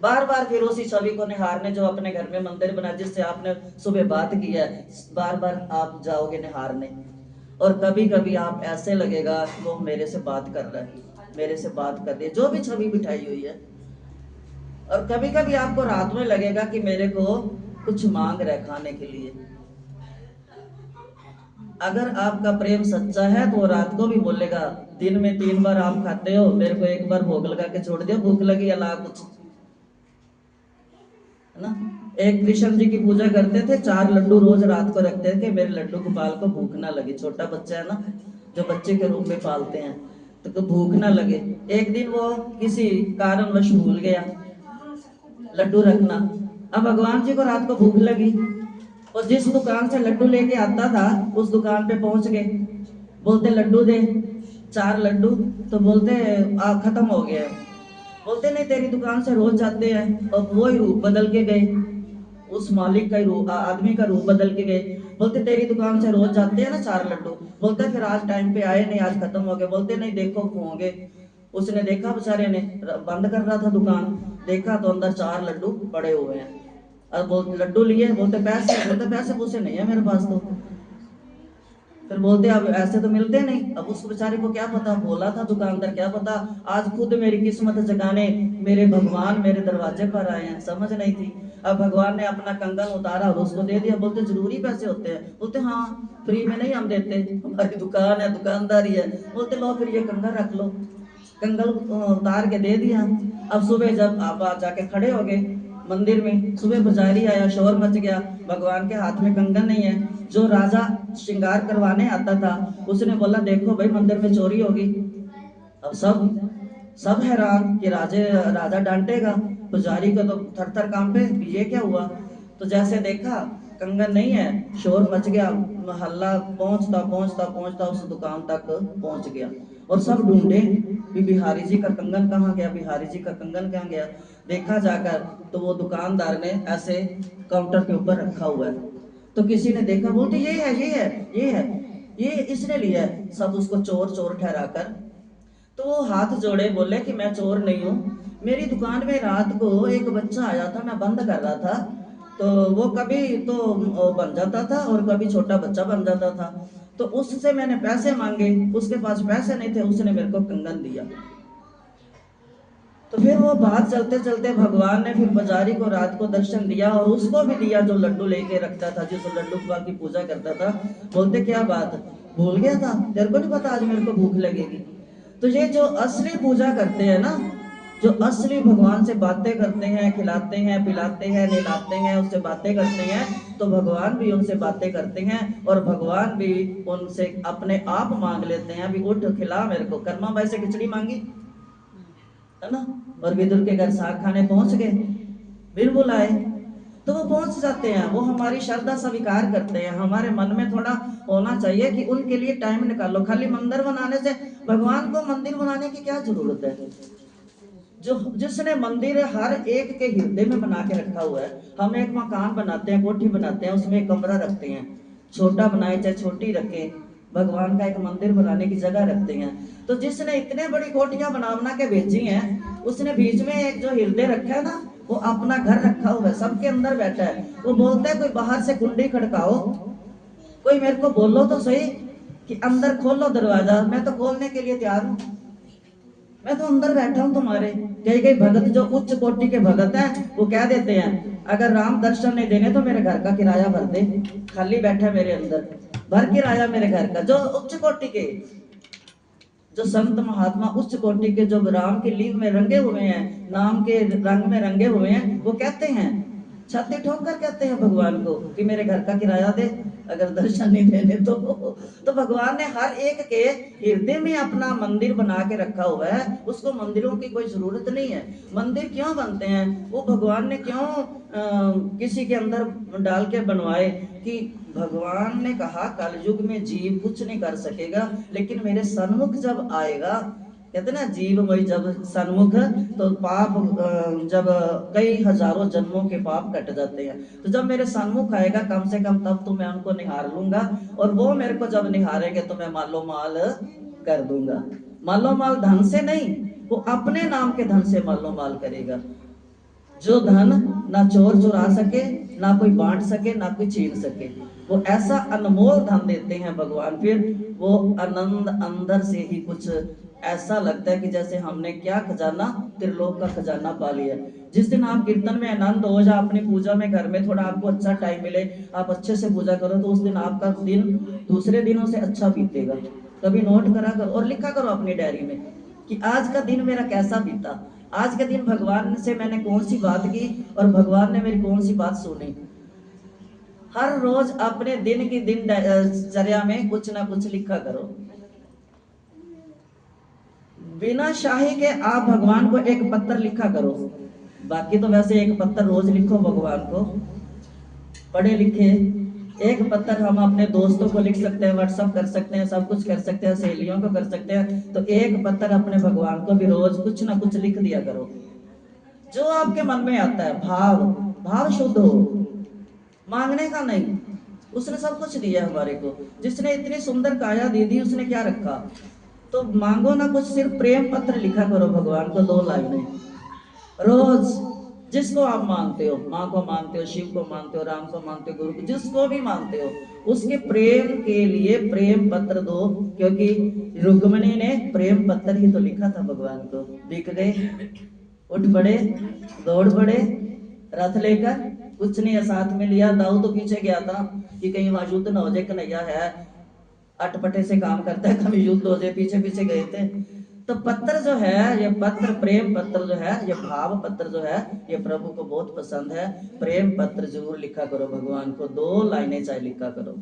बार बार फिर उसी छवि को निहारने जो अपने घर में मंदिर बना जिससे आपने सुबह बात की है, बार बार आप जाओगे निहारने। और कभी कभी आप ऐसे लगेगा कि वो मेरे से बात कर रहा है, मेरे से बात कर रही है, जो भी छवि बिठाई हुई है। और कभी कभी आपको रात में लगेगा कि मेरे को कुछ मांग रहा है खाने के लिए। अगर आपका प्रेम सच्चा है तो रात को भी बोलेगा, दिन में 3 बार आप खाते हो, मेरे को एक बार भोग लगा के छोड़ दियो, भूख लगी अला कुछ, है ना। एक कृष्ण जी की पूजा करते थे, 4 लड्डू रोज रात को रखते थे, मेरे लड्डू गोपाल को भूख ना लगे। छोटा बच्चा है ना, जो बच्चे के रूप में पालते हैं, तो भूख ना लगे। एक दिन वो किसी कारणवश भूल गया लड्डू रखना। अब भगवान जी को रात को भूख लगी और जिस दुकान से लड्डू लेके आता था उस दुकान पे पहुंच गए, बोलते लड्डू दे, 4 लड्डू, तो बोलते खत्म हो गया। बोलते नहीं, तेरी दुकान से रोज जाते हैं। और वो ही रूप बदल के गए, उस मालिक का ही रूप, आदमी का रूप बदल के गए। बोलते तेरी दुकान से रोज जाते हैं ना 4 लड्डू। बोलते फिर आज टाइम पे आए नहीं, आज खत्म हो गए। बोलते नहीं, देखो होंगे। उसने देखा, बेचारे ने बंद कर रहा था दुकान, देखा तो अंदर 4 लड्डू पड़े हुए हैं। अब बोल लड्डू लिए, बोलते पैसे, बोलते पैसे पूसे नहीं है मेरे पास तो। फिर बोलते अब ऐसे तो मिलते नहीं। अब उस बेचारे को क्या पता, बोला था दुकानदार, क्या पता आज खुद मेरी किस्मत जगाने मेरे भगवान मेरे दरवाजे पर आए हैं, समझ नहीं थी। अब भगवान ने अपना कंगन उतारा और उसको दे दिया। बोलते जरूरी पैसे होते हैं। बोलते हाँ, फ्री में नहीं हम देते, हमारी दुकान है, दुकानदारी है। बोलते लो फिर ये कंगन रख लो। कंगन उतार के दे दिया। अब सुबह जब आप जाके खड़े हो गए मंदिर में, सुबह पुजारी आया, शोर मच गया, भगवान के हाथ में कंगन नहीं है। जो राजा श्रृंगार करवाने आता था उसने बोला देखो भाई मंदिर में चोरी होगी। अब सब हैरान कि राजा डांटेगा, पुजारी को तो थर थर कांपे, ये क्या हुआ। तो जैसे देखा कंगन नहीं है, शोर मच गया, मोहल्ला पहुंचता पहुंचता पहुंचता उस दुकान तक पहुंच गया। और सब ढूंढे भी बिहारी जी का कंगन कहाँ गया, बिहारी जी का कंगन कहाँ गया। देखा जाकर तो वो दुकानदार ने ऐसे काउंटर के ऊपर रखा हुआ है। तो किसी ने देखा, बोलते ये है ये है ये है, ये इसने लिया है। सब उसको चोर चोर ठहरा कर, तो वो हाथ जोड़े बोले कि मैं चोर नहीं हूँ, मेरी दुकान में रात को एक बच्चा आया था, मैं बंद कर रहा था, तो वो कभी तो बन जाता था और कभी छोटा बच्चा बन जाता था, तो उससे मैंने पैसे मांगे, उसके पास पैसे नहीं थे, उसने मेरे को कंगन दिया। तो फिर वो बात चलते चलते भगवान ने फिर पुजारी को रात को दर्शन दिया और उसको भी दिया जो लड्डू लेके रखता था, जिस लड्डू गोपाल की पूजा करता था। बोलते क्या बात, भूल गया था, तेरे को नहीं पता आज मेरे को भूख लगेगी। तो ये जो असली पूजा करते हैं ना, जो असली भगवान से बातें करते हैं, खिलाते हैं, पिलाते हैं, नहलाते हैं, उससे बातें करते हैं, तो भगवान भी उनसे बातें करते हैं और भगवान भी उनसे अपने आप मांग लेते हैं। अभी उठ खिला मेरे को, कर्मा बाई से खिचड़ी मांगी, है ना, और विदुर के घर साग खाने पहुंच गए, फिर बुलाए तो वो पहुंच जाते हैं। वो हमारी श्रद्धा स्वीकार करते हैं। हमारे मन में थोड़ा होना चाहिए कि उनके लिए टाइम निकालो। खाली मंदिर बनाने से, भगवान को मंदिर बनाने की क्या जरूरत है। जो जिसने मंदिर हर एक के हृदय में बना के रखा हुआ है। हम एक मकान बनाते हैं, कोठी बनाते हैं, उसमें एक कमरा रखते हैं, छोटा बनाए चाहे छोटी रखे, भगवान का एक मंदिर बनाने की जगह रखते हैं। तो जिसने इतने बड़ी कोठियां बना बना के भेजी हैं, उसने बीच में एक जो हृदय रखा है ना, वो अपना घर रखा हुआ है, सबके अंदर बैठा है। वो बोलता है कोई बाहर से कुंडी खड़काओ, कोई मेरे को बोलो तो सही कि अंदर खोलो दरवाजा, मैं तो खोलने के लिए तैयार हूँ, मैं तो अंदर बैठा हूँ तुम्हारे। कई कई भगत जो उच्च कोटि के भगत हैं, वो कह देते हैं अगर राम दर्शन नहीं देने तो मेरे घर का किराया भर दे, खाली बैठा मेरे अंदर, भर किराया मेरे घर का। जो उच्च कोटि के, जो संत महात्मा उच्च कोटि के, जो राम के लीव में रंगे हुए हैं, नाम के रंग में रंगे हुए हैं, वो कहते हैं छाती ठोक कर कहते हैं भगवान को कि मेरे घर का किराया दे, अगर दर्शन नहीं देने तो भगवान ने हर एक के हृदय में अपना मंदिर बना के रखा हुआ है। उसको मंदिरों की कोई जरूरत नहीं है। मंदिर क्यों बनते हैं, वो भगवान ने क्यों किसी के अंदर डाल के बनवाए कि भगवान ने कहा कलयुग में जीव कुछ नहीं कर सकेगा, लेकिन मेरे सन्मुख जब आएगा, कहते ना जीव वही जब सन्मुख, तो पाप जब कई हजारों जन्मों के पाप कट जाते हैं, तो जब मेरे सन्मुख आएगा कम से कम तब तो मैं उनको निहार लूंगा, और वो मेरे को जब निहारेंगे तो मैं मालो माल कर दूंगा। मालो माल धन से नहीं, वो अपने नाम के धन से मालो माल करेगा। जो धन ना चोर चुरा सके, ना कोई बांट सके, ना कोई छीन सके, वो ऐसा अनमोल धन देते हैं भगवान। फिर वो आनंद अंदर से ही कुछ ऐसा लगता है कि जैसे हमने क्या खजाना, त्रिलोक का खजाना पा लिया। जिस दिन आप कीर्तन में आनंद हो जा, अपनी पूजा में घर में थोड़ा आपको अच्छा टाइम मिले, आप अच्छे से पूजा करो, तो उस दिन आपका दिन दूसरे दिनों से अच्छा बीतेगा। कभी नोट करा करो और लिखा करो अपनी डायरी में कि आज का दिन मेरा कैसा बीता, आज के दिन भगवान से मैंने कौन सी बात की और भगवान ने मेरी कौन सी बात सुनी। हर रोज अपने दिन की दिनचर्या में कुछ ना कुछ लिखा करो। बिना शाही के आप भगवान को एक पत्र लिखा करो। बाकी तो वैसे एक पत्र रोज लिखो भगवान को, पढ़े लिखे। एक पत्र हम अपने दोस्तों को लिख सकते हैं, व्हाट्सएप कर सकते हैं, सब कुछ कर सकते हैं, सहेलियों को कर सकते हैं। तो एक पत्र अपने भगवान को भी रोज कुछ ना कुछ लिख दिया करो। जो आपके मन में आता है, भाव भाव शुद्ध हो, मांगने का नहीं। उसने सब कुछ दिया हमारे को, जिसने इतनी सुंदर काया दे दी, उसने क्या रखा। तो मांगो ना कुछ, सिर्फ प्रेम पत्र लिखा करो भगवान को, 2 लाइनें रोज। जिसको आप मानते हो, माँ को मानते हो, शिव को मानते हो, राम को मानते हो, गुरु को, जिसको भी मानते हो, उसके प्रेम के लिए प्रेम पत्र दो। क्योंकि रुक्मिणी ने प्रेम पत्र ही तो लिखा था भगवान को। बिक गए, उठ पड़े, दौड़ पड़े रथ लेकर, कुछ नहीं है साथ में लिया। दाऊद तो पीछे गया था कि कहीं वहां युद्ध ना हो जाए, कन्हैया है अटपटे से काम करता है, कभी युद्ध हो जाए, पीछे पीछे गए थे। तो पत्र जो है, ये पत्र प्रेम पत्र जो है, ये भाव पत्र जो है, ये प्रभु को बहुत पसंद है। प्रेम पत्र जरूर लिखा करो भगवान को, 2 लाइनें चाहे लिखा करो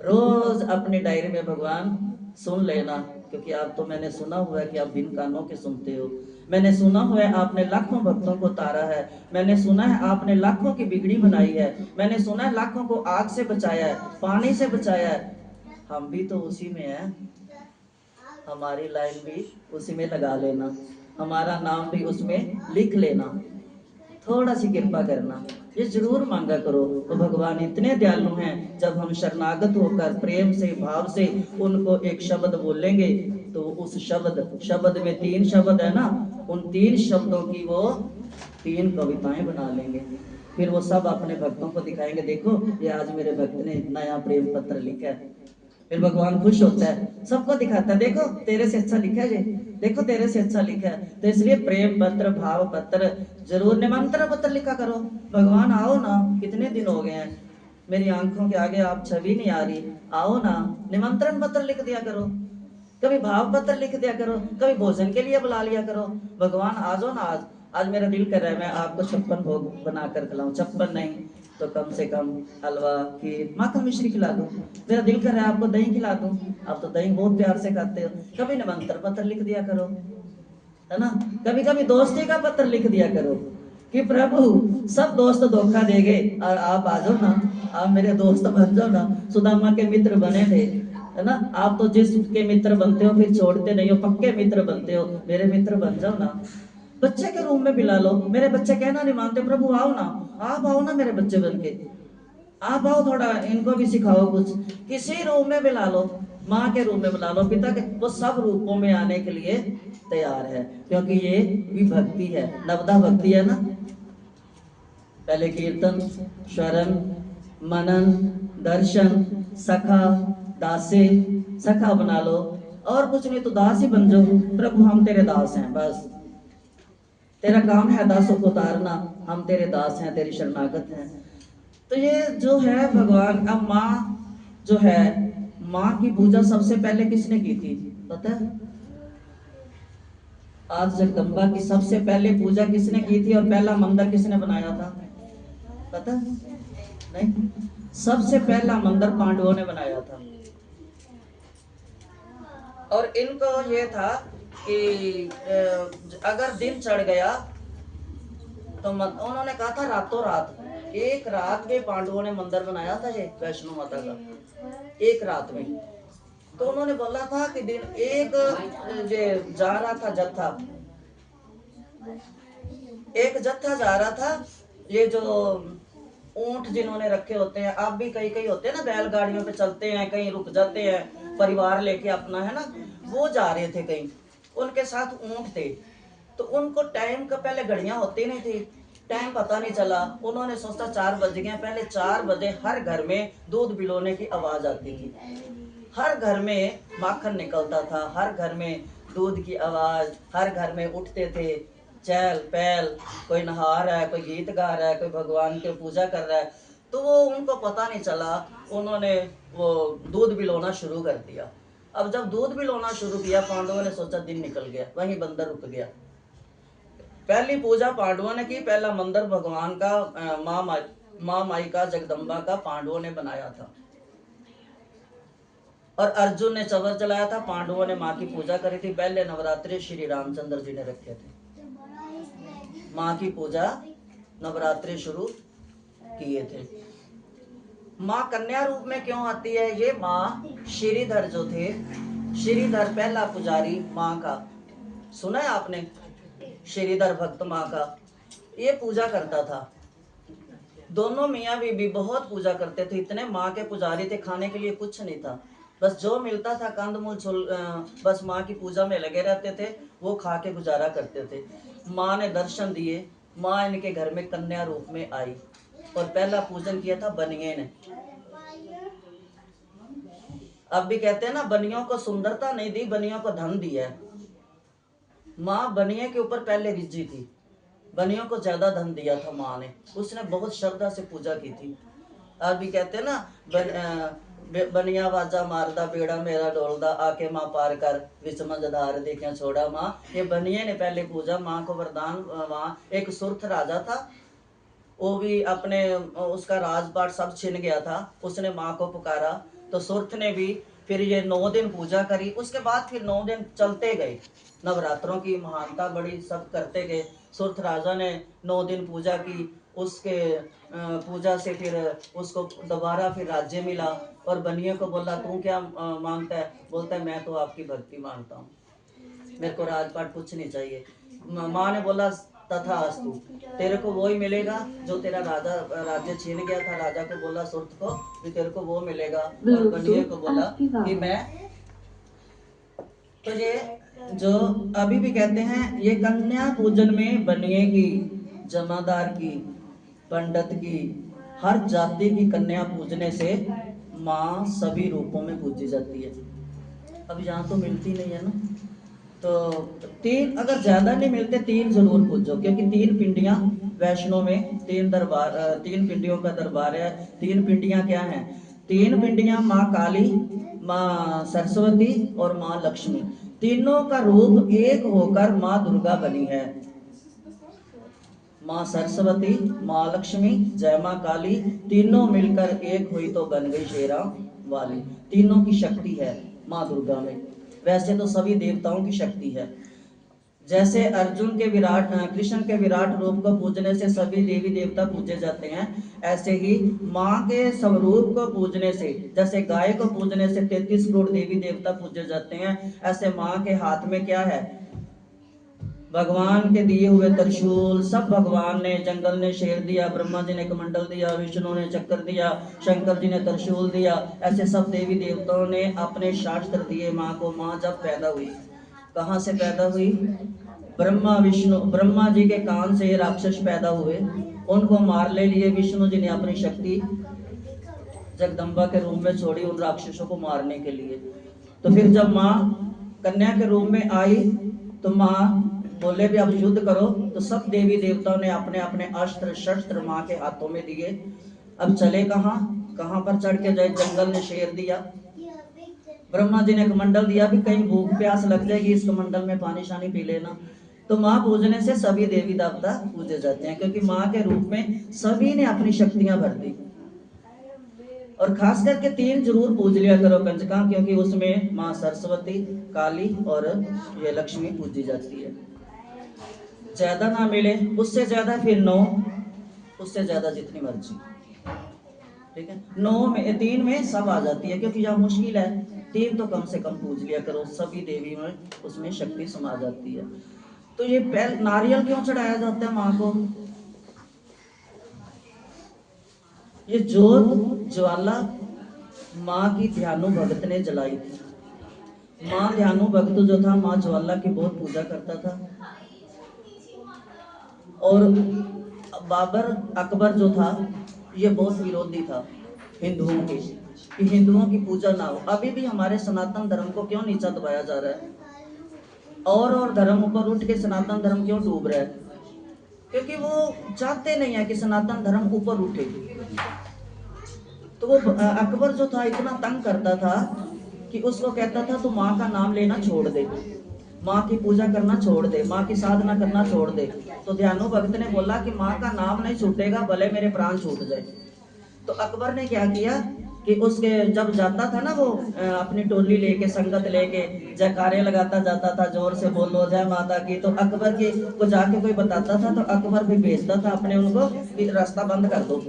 रोज अपनी डायरी में। भगवान सुन लेना, क्योंकि आप तो मैंने सुना हुआ है कि आप बिन कानों के सुनते हो। मैंने सुना हुआ है आपने लाखों भक्तों को तारा है। मैंने सुना है आपने लाखों की बिगड़ी बनाई है। मैंने सुना है लाखों को आग से बचाया है, पानी से बचाया है। हम भी तो उसी में है, हमारी लाइन भी उसी में लगा लेना, हमारा नाम भी उसमें लिख लेना। थोड़ा सी कृपा करना, ये जरूर मांगा करो। तो भगवान इतने दयालु हैं, जब हम शरणागत होकर प्रेम से भाव से उनको एक शब्द बोलेंगे, तो उस शब्द में 3 शब्द है ना, उन 3 शब्दों की वो 3 कविताएं बना लेंगे। फिर वो सब अपने भक्तों को दिखाएंगे, देखो ये आज मेरे भक्त ने नया प्रेम पत्र लिखा है। फिर भगवान खुश होता है, सबको दिखाता है, देखो तेरे से अच्छा लिखा है, ये देखो तेरे से अच्छा लिखा है। तो इसलिए प्रेम पत्र भाव पत्र जरूर, निमंत्रण पत्र लिखा करो। भगवान आओ ना, कितने दिन हो गए हैं, मेरी आंखों के आगे आप छवि नहीं आ रही, आओ ना। निमंत्रण पत्र लिख दिया करो, कभी भाव पत्र लिख दिया करो, कभी भोजन के लिए बुला लिया करो। भगवान आ जाओ ना, आज मेरा दिल कर रहा है मैं आपको 56 भोग बनाकर खिलाऊं। 56 नहीं तो कम से कम हलवा, खीर, माखन मिश्री खिला दूं। मेरा दिल कर रहा है आपको दही खिला दूं, आप तो दही बहुत प्यार से खाते हो। कभी निमंत्रण पत्र लिख दिया करो, है ना। कभी कभी दोस्ती का पत्र लिख दिया करो कि प्रभु सब दोस्त धोखा दे गए और आप आ जाओ ना, आप मेरे दोस्त बन जाओ ना। सुदामा के मित्र बने थे, है ना। आप तो जिसके मित्र बनते हो फिर छोड़ते नहीं हो, पक्के मित्र बनते हो, मेरे मित्र बन जाओ ना। बच्चे के रूम में बिला लो, मेरे बच्चे कहना नहीं मानते, प्रभु आओ ना, आप आओ ना मेरे बच्चे बन के, आप आओ, थोड़ा इनको भी सिखाओ कुछ। किसी रूम में बिला लो, माँ के रूम में बुला लो, पिता के, वो सब रूपों में आने के लिए तैयार है, क्योंकि ये भी भक्ति है, नवदा भक्ति है ना। पहले कीर्तन, शरण, मनन, दर्शन, सखा, दासे। सखा बना लो, और कुछ नहीं तो दास ही बन जाओ। प्रभु हम तेरे दास हैं, बस तेरा काम है दासों को उतारना, हम तेरे दास हैं, तेरी शरणागत हैं। तो ये जो है भगवान। अब माँ जो है, माँ की पूजा सबसे पहले किसने की थी पता है? आज जगदम्बा की सबसे पहले पूजा किसने की थी और पहला मंदिर किसने बनाया था? पता नहीं। सबसे पहला मंदिर पांडवों ने बनाया था। और इनको ये था कि अगर दिन चढ़ गया तो उन्होंने कहा था रातों रात, एक रात में पांडवों ने मंदिर बनाया था ये वैष्णो माता का, एक रात में। तो उन्होंने बोला था कि दिन एक ये जा रहा था जत्था, एक जत्था जा रहा था, ये जो ऊंट जिन्होंने रखे होते हैं, आप भी कई कई होते हैं ना, बैलगाड़ियों पे चलते हैं, कहीं रुक जाते हैं परिवार लेके अपना, है ना, वो जा रहे थे कहीं, उनके साथ ऊंट थे। तो उनको टाइम का पहले घड़ियां होती नहीं थी, टाइम पता नहीं चला। उन्होंने सोचा 4 बज गए, पहले 4 बजे हर घर में दूध पिलोने की आवाज आती थी, हर घर में माखन निकलता था, हर घर में दूध की आवाज, हर घर में उठते थे चहल पहल, कोई नहा रहा है, कोई गीत गा रहा है, कोई भगवान की पूजा कर रहा है। तो वो उनको पता नहीं चला, उन्होंने वो दूध पिलोना शुरू कर दिया। अब जब दूध पिलोना शुरू किया, पांडवों ने सोचा दिन निकल गया, वहीं बंदर रुक गया। पहली पूजा पांडवों ने की, पहला मंदिर भगवान का माँ माई का, जगदम्बा का पांडवों ने बनाया था। और अर्जुन ने चवर चलाया था, पांडवों ने माँ की पूजा करी थी। पहले नवरात्रि श्री रामचंद्र जी ने रखे थे, माँ की पूजा नवरात्रि शुरू किए थे। माँ कन्या रूप में क्यों आती है? ये माँ श्रीधर जो थे, श्रीधर पहला पुजारी माँ का, सुना है आपने? श्रीधर भक्त माँ का ये पूजा करता था। दोनों मियाँ बीबी बहुत पूजा करते थे, इतने माँ के पुजारी थे, खाने के लिए कुछ नहीं था, बस जो मिलता था कंदमूल बस माँ की पूजा में लगे रहते थे, वो खा के गुजारा करते थे। माँ ने दर्शन दिए, माँ इनके घर में कन्या रूप में आई और पहला पूजन किया था बनिए ने। अब भी कहते हैं ना, बनियों को सुंदरता नहीं दी, बनियों को धन दिया है। माँ बनिए के ऊपर पहले रिझी थी, बनियों को ज्यादा धन दिया था माँ ने, उसने बहुत श्रद्धा से पूजा की थी। अब भी कहते हैं ना, बनिया वाजा मारदा, बेड़ा मेरा डोलदा, आके माँ पार कर, विच मझधार देखिया छोड़ा माँ। ये बनिए ने पहले पूजा, माँ को वरदान। वहाँ एक सुरथ राजा था, वो भी अपने उसका राजपाट सब छिन गया था, उसने माँ को पुकारा तो सुरथ ने भी फिर ये 9 दिन पूजा करी। उसके बाद फिर 9 दिन चलते गए, नवरात्रों की महानता बड़ी, सब करते गए। सुरथ राजा ने 9 दिन पूजा की, उसके पूजा से फिर उसको दोबारा फिर राज्य मिला। और बनिए को बोला तू क्या मांगता है? बोलता है मैं तो आपकी भक्ति मांगता हूँ, मेरे को राजपाट कुछ नहीं चाहिए। माँ ने बोला तथास्तु, तेरे को वो ही मिलेगा जो तेरा राजा राज्य छीन गया था। राजा को बोला सुरथ को कि तेरे को वो मिलेगा, और बनिए को बोला कि मैं। तो ये जो अभी भी कहते हैं, ये कन्या पूजन में बनिए की, जमादार की, पंडित की, हर जाति की कन्या पूजने से माँ सभी रूपों में पूजी जाती है। अब यहाँ तो मिलती नहीं है ना, तो 3 अगर ज्यादा नहीं मिलते 3 जरूर पूजो, क्योंकि 3 पिंडियां वैष्णो में, 3 दरबार, 3 पिंडियों का दरबार है। 3 पिंडियां क्या हैं? 3 पिंडियां माँ काली, माँ सरस्वती और माँ लक्ष्मी, तीनों का रूप एक होकर माँ दुर्गा बनी है। माँ सरस्वती, माँ लक्ष्मी, जय माँ काली, तीनों मिलकर एक हुई तो बन गई शेरा वाली। तीनों की शक्ति है माँ दुर्गा में। वैसे तो सभी देवताओं की शक्ति है। जैसे अर्जुन के विराट, कृष्ण के विराट रूप को पूजने से सभी देवी देवता पूजे जाते हैं, ऐसे ही माँ के स्वरूप को पूजने से, जैसे गाय को पूजने से 33 करोड़ देवी देवता पूजे जाते हैं, ऐसे माँ के हाथ में क्या है? भगवान के दिए हुए त्रिशूल, सब भगवान ने, जंगल ने शेर दिया, ब्रह्मा जी ने कमंडल दिया, विष्णु ने चक्र दिया, शंकर जी ने त्रिशूल दिया, ऐसे सब देवी देवताओं ने अपने शास्त्र दिए माँ को। माँ जब पैदा हुई, कहाँ से पैदा हुई? ब्रह्मा जी के कान से राक्षस पैदा हुए, उनको मार ले लिए विष्णु जी ने अपनी शक्ति जगदम्बा के रूप में छोड़ी उन राक्षसों को मारने के लिए। तो फिर जब माँ कन्या के रूप में आई तो माँ बोले भी अब युद्ध करो, तो सब देवी देवताओं ने अपने अपने अस्त्र शस्त्र माँ के हाथों में दिए। अब चले कहाँ कहाँ पर चढ़ के जाए? जंगल ने शेर दिया, ब्रह्मा जी ने कमंडल दिया भी कहीं भूख प्यास लग जाएगी, इस कमंडल में पानी शानी पी लेना। तो माँ पूजने से सभी देवी देवता पूजे जाते हैं, क्योंकि माँ के रूप में सभी ने अपनी शक्तियां भर दी। और खास करके 3 जरूर पूज लिया करो कंजका, क्योंकि उसमें माँ सरस्वती, काली और ये लक्ष्मी पूजी जाती है। ज्यादा ना मिले उससे ज्यादा फिर 9, उससे ज्यादा जितनी मर्जी, ठीक है। 9 में 3 में सब आ जाती है, क्योंकि यह मुश्किल है। 3 तो कम से कम पूज लिया करो, सभी देवी में उसमें शक्ति समा जाती है। तो ये नारियल क्यों चढ़ाया जाता है माँ को? ये जोत ज्वाला माँ की ध्यानु भगत ने जलाई थी। माँ ध्यानु भगत जो था, माँ ज्वाला की बहुत पूजा करता था। और बाबर अकबर जो था, ये बहुत विरोधी था हिंदुओं के, कि हिंदुओं की पूजा ना हो। अभी भी हमारे सनातन धर्म को क्यों नीचा दबाया जा रहा है, और धर्म ऊपर उठ के सनातन धर्म क्यों डूब रहा है? क्योंकि वो चाहते नहीं है कि सनातन धर्म ऊपर उठे। तो वो अकबर जो था इतना तंग करता था कि उसको कहता था तू माँ का नाम लेना छोड़ दे, माँ की पूजा करना छोड़ दे, माँ की साधना करना छोड़ दे। तो ध्यानु भगत ने बोला कि माँ का नाम नहीं छूटेगा, भले मेरे प्राण छूट जाए। तो अकबर ने क्या किया कि उसके जब जाता था ना वो अपनी टोली लेके, संगत लेके जयकारे लगाता जाता था, जोर से बोलो जय माता की। तो अकबर की को जाके कोई बताता था तो अकबर भी भेजता था अपने उनको कि रास्ता बंद कर दो,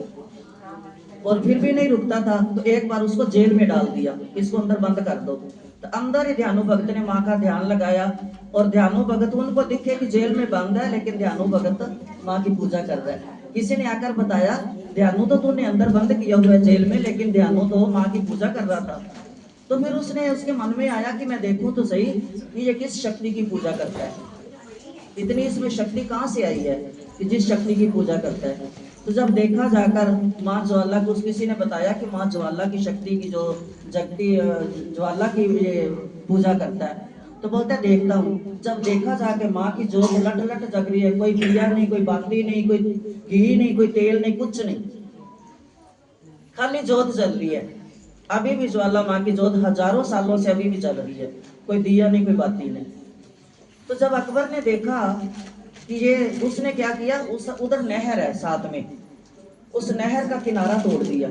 और फिर भी नहीं रुकता था। तो एक बार उसको जेल में डाल दिया, इसको अंदर बंद कर दो। तो अंदर ही ध्यानु भगत ने माँ का ध्यान लगाया, और ध्यानु भगत उनको दिखे कि जेल में बंद है, लेकिन ध्यानु भगत माँ की पूजा कर रहा है। किसी ने आकर बताया ध्यानु तो तूने अंदर बंद किया हुआ है जेल में, लेकिन ध्यानु तो माँ की पूजा कर रहा था। तो फिर उसके मन में आया कि मैं देखूं तो सही कि ये किस शक्ति की पूजा करता है, इतनी इसमें शक्ति कहाँ से आई है कि जिस शक्ति की पूजा करता है। तो जब देखा जाकर माँ ज्वाला को, किसी ने बताया कि माँ ज्वाला की शक्ति की जो जगती ज्वाला की ये पूजा करता है, तो बोलता है देखता हूँ। जब देखा जाके माँ की जोत लट लट जग रही है, कोई दिया नहीं, कोई बाती नहीं, कोई घी नहीं, कोई तेल नहीं, कुछ नहीं, खाली जोत जल रही है। अभी भी ज्वाला माँ की जोत हजारों सालों से अभी भी चल रही है, कोई दिया नहीं, कोई बाती नहीं। तो जब अकबर ने देखा कि ये, उसने क्या किया, उधर नहर है साथ में, उस नहर का किनारा तोड़ दिया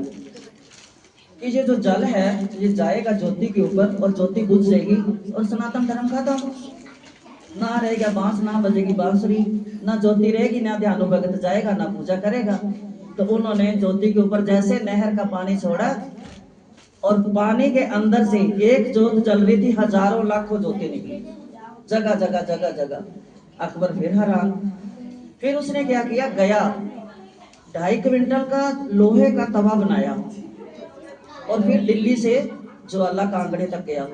कि ये जो जल है ये जाएगा ज्योति के ऊपर, और ज्योति बुझ जाएगी और सनातन धर्म खत्म। ना रहेगा बांस, ना बजेगी बांसुरी, ना ज्योति रहेगी, ना ध्यानु भगत जाएगा, ना पूजा करेगा। तो उन्होंने ज्योति के ऊपर जैसे नहर का पानी छोड़ा, और पानी के अंदर से एक जोत जल रही थी, हजारों लाखों ज्योति निकली, जगह जगह जगह जगह। अकबर फिर हैरान। फिर उसने क्या किया, गया 2.5 क्विंटल का लोहे का तवा बनाया, और फिर दिल्ली से ज्वाला कांगड़े तक गया,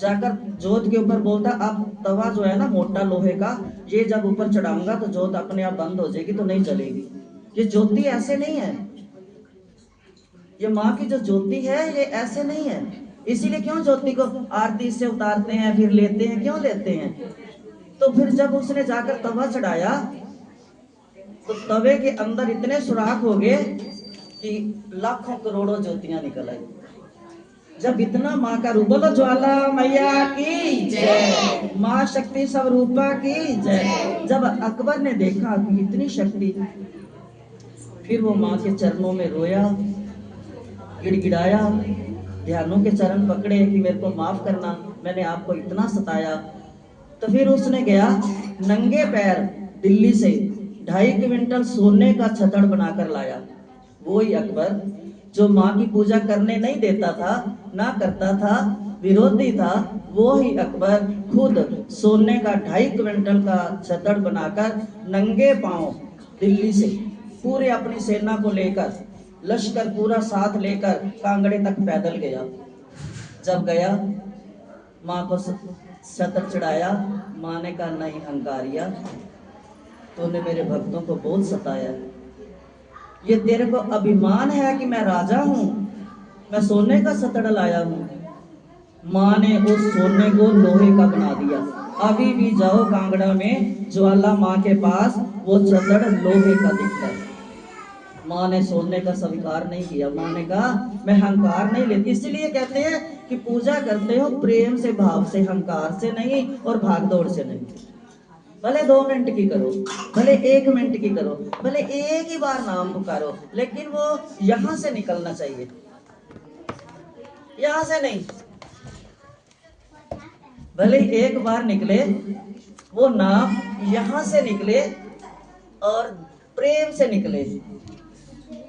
जाकर जोत के ऊपर बोलता अब तवा जो है ना मोटा लोहे का, ये जब ऊपर चढ़ाऊंगा तो जोत अपने आप बंद हो जाएगी, तो नहीं जलेगी। ये ज्योति ऐसे नहीं है, ये माँ की जो ज्योति है ये ऐसे नहीं है। इसीलिए क्यों ज्योति को आरती से उतारते हैं, फिर लेते हैं, क्यों लेते हैं? तो फिर जब उसने जाकर तवा चढ़ाया तो तवे के अंदर इतने सुराख हो गए कि लाखों करोड़ों ज्योतियां निकल आई। जब इतना माँ का रूप, बोलो ज्वाला मैया की जय, माँ शक्ति स्वरूपा की जय। जब अकबर ने देखा कि इतनी शक्ति, फिर वो माँ के चरणों में रोया, गिड़गिड़ाया, ध्यानों के चरण पकड़े कि मेरे को माफ करना, मैंने आपको इतना सताया। तो फिर उसने गया नंगे पैर दिल्ली से 2.5 क्विंटल सोने का छतड़ बनाकर लाया। वही अकबर जो माँ की पूजा करने नहीं देता था, ना करता था, विरोधी था, वो ही अकबर खुद सोने का 2.5 क्विंटल का छतड़ बनाकर नंगे पांव दिल्ली से पूरे अपनी सेना को लेकर, लश्कर पूरा साथ लेकर कांगड़े तक पैदल गया। जब गया माँ को छतर चढ़ाया, माँ ने कहा नहीं हंकारिया, तूने मेरे भक्तों को बहुत सताया, ये तेरे को अभिमान है कि मैं राजा हूँ, मैं सोने का छतर लाया हूँ। माँ ने उस सोने को लोहे का बना दिया। अभी भी जाओ कांगड़ा में ज्वाला माँ के पास, वो छतर लोहे का दिखता है। माँ ने सोने का स्वीकार नहीं किया। माँ ने कहा मैं हंकार नहीं लेती। इसलिए कहते हैं कि पूजा करते हो प्रेम से, भाव से, हंकार से नहीं और भागदौड़ से नहीं। भले 2 मिनट की करो, भले 1 मिनट की करो, भले एक ही बार नाम पुकारो, लेकिन वो यहां से निकलना चाहिए, यहां से नहीं। भले एक बार निकले वो नाम, यहां से निकले और प्रेम से निकले।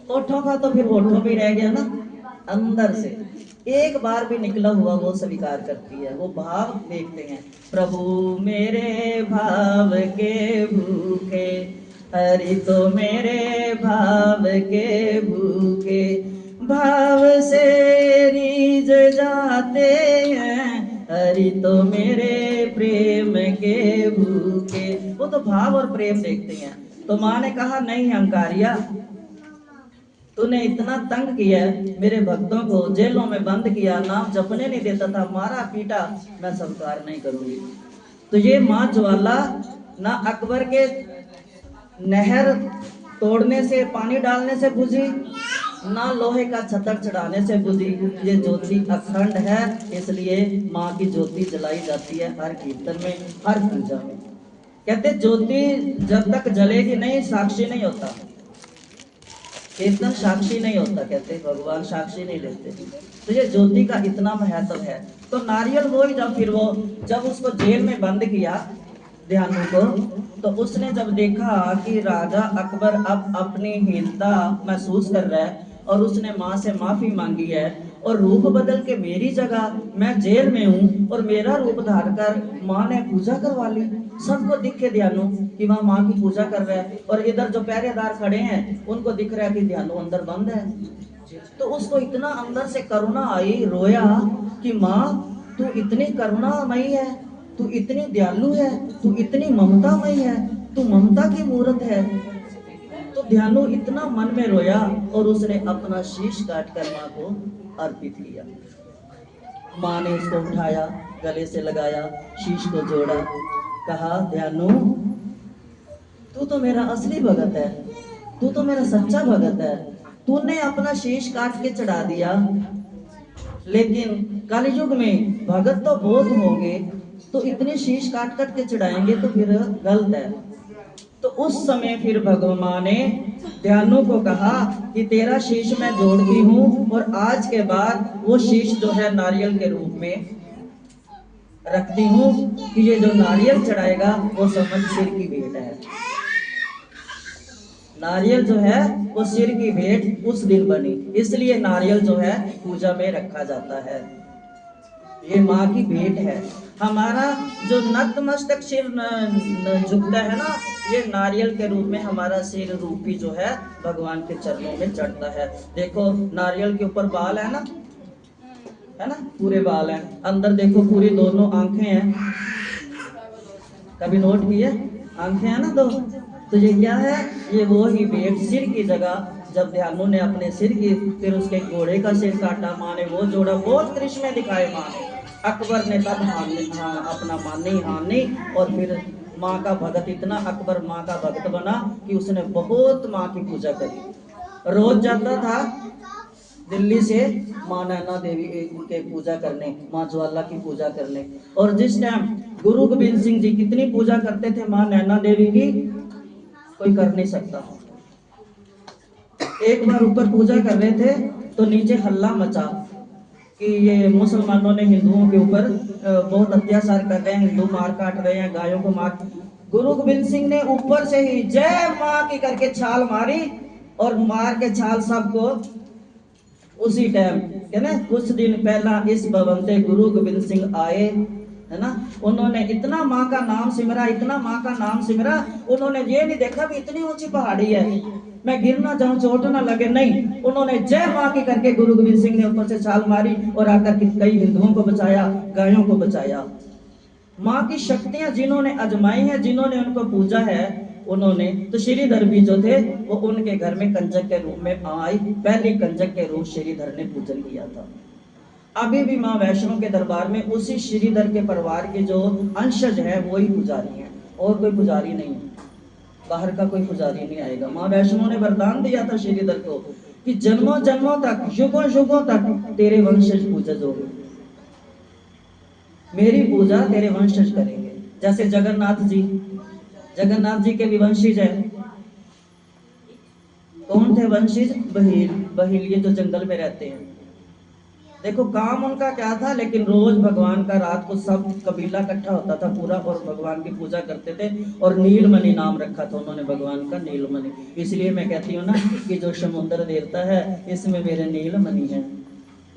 होठों का तो फिर होठों पे रह गया ना, अंदर से एक बार भी निकला हुआ वो स्वीकार करती है। वो भाव देखते हैं, प्रभु मेरे भाव के भूखे, हरि तो मेरे भाव के भूखे, भाव से रीझ जाते हैं, हरि तो मेरे प्रेम के भूखे। वो तो भाव और प्रेम देखते हैं। तो माँ ने कहा, नहीं हंकारिया, तूने इतना तंग किया मेरे भक्तों को, जेलों में बंद किया, नाम जपने नहीं देता था, मारा पीटा, मैं स्वीकार नहीं करूंगी। तो ये माँ ज्वाला ना अकबर के नहर तोड़ने से, पानी डालने से बुझी, ना लोहे का छतर चढ़ाने से बुझी। ये ज्योति अखंड है, इसलिए माँ की ज्योति जलाई जाती है हर कीर्तन में, हर पूजा में। कहते ज्योति जब तक जलेगी नहीं, साक्षी नहीं होता। कीर्तन साक्षी नहीं होता, कहते भगवान साक्षी नहीं लेते। तो ये ज्योति का इतना महत्व है। तो नारियल वो ही जब उसको जेल में बंद किया ध्यानु को, तो उसने जब देखा कि राजा अकबर अब अपनी हीनता महसूस कर रहा है और उसने माँ से माफी मांगी है और रूप बदल के मेरी जगह मैं जेल में हूँ और मेरा रूप धार कर माँ ने पूजा करवा ली। सबको दिखे ध्यानु कि वहाँ माँ की पूजा कर रहा है, और इधर जो पहरेदार खड़े हैं उनको दिख रहा है कि ध्यानु अंदर बंद है। तो उसको इतना अंदर से करुणा आई, रोया कि माँ तू इतनी करुणामयी है, तू इतनी दयालु है, तू इतनी ममतामयी है, तू ममता की मूर्त है। तो ध्यानु इतना मन में रोया और उसने अपना शीश काट कर माँ को अर्पित किया। माँ ने उसको उठाया, गले से लगाया, शीश को जोड़ा, कहा ध्यानु तू तो मेरा असली भगत है, तू तो मेरा सच्चा भगत है। तूने अपना शीश काट के चढ़ा दिया, लेकिन कलयुग में भगत तो बहुत होंगे, तो इतने शीश काट काट के चढ़ाएंगे तो फिर गलत है। तो उस समय फिर भगवान ने ध्यानु को कहा कि तेरा शीश मैं जोड़ती हूँ और आज के बाद वो शीश जो है नारियल के रूप में रखती हूँ कि ये जो नारियल चढ़ाएगा वो समझ सिर की भेंट है। नारियल जो है वो सिर की भेंट उस दिन बनी, इसलिए नारियल जो है पूजा में रखा जाता है। ये माँ की भेंट है। हमारा जो नतमस्तक सिर झुकता है ना, ये नारियल के रूप में हमारा सिर रूपी जो है भगवान के चरणों में चढ़ता है। देखो नारियल के ऊपर बाल है ना, पूरे बाल हैं। अंदर देखो पूरी दोनों आंखें हैं, कभी नोट किया? आंखें हैं ना दो। तो ये क्या है? ये वो ही भेंट सिर की जगह। जब ध्यानु ने अपने सिर की, फिर उसके घोड़े का सिर काटा, माँ ने वो जोड़ा, बहुत कृष्ण दिखाए माँ ने। अकबर ने तब अपना मानी हानि, और फिर माँ का भगत, इतना अकबर माँ का भगत बना कि उसने बहुत माँ की पूजा करी। रोज जाता था दिल्ली से माँ नैना देवी के पूजा करने, माँ ज्वाला की पूजा करने। और जिस टाइम गुरु गोबिंद सिंह जी कितनी पूजा करते थे माँ नैना देवी की, कोई कर नहीं सकता। एक बार ऊपर पूजा कर रहे थे तो नीचे हल्ला मचा कि ये मुसलमानों ने हिंदुओं के ऊपर बहुत अत्याचार कर रहे हैं, हिंदू मार काट रहे हैं, गायों को मार। गुरु गोबिंद सिंह ने ऊपर से ही जय माँ की करके छाल मारी, और मार के छाल सबको उसी टाइम है ना, कुछ दिन पहला इस भवन से गुरु गोबिंद सिंह आए, है ना, उन्होंने इतना माँ का नाम सिमरा, इतना माँ का नाम सिमरा। उन्होंने ये नहीं देखा भी इतनी ऊंची पहाड़ी है, मैं गिर ना जाऊं, चोट ना लगे, नहीं, उन्होंने जय माँ की करके गुरु गोबिंद सिंह ने ऊपर से छाल मारी और आकर कई हिंदुओं को बचाया, गायों को बचाया। माँ की शक्तियां जिन्होंने अजमाई है, जिन्होंने उनको पूजा है, उन्होंने तो श्रीधर भी जो थे वो उनके घर में कंजक के रूप में आई, पहली कंजक के रूप श्रीधर ने पूजन किया था। अभी भी माँ वैष्णो के दरबार में उसी श्रीधर के परिवार के जो अंशज है वो ही पुजारी हैं, और कोई पुजारी नहीं, बाहर का कोई पुजारी नहीं आएगा। माँ वैष्णो ने वरदान दिया था श्रीधर को कि जन्मों जन्मों तक, युगों युगों तक तेरे वंशज पूजज होंगे, मेरी पूजा तेरे वंशज करेंगे। जैसे जगन्नाथ जी जगन्नाथ जी के भी वंशज है। कौन थे वंशज? बहील। बहील ये जो जंगल में रहते हैं। देखो काम उनका क्या था, लेकिन रोज भगवान का रात को सब कबीला इकट्ठा होता था पूरा और भगवान की पूजा करते थे। और नीलमणि नाम रखा था उन्होंने भगवान का, नीलमणि। इसलिए मैं कहती हूँ ना कि जो समुद्र देवता है इसमें मेरे नीलमणि है,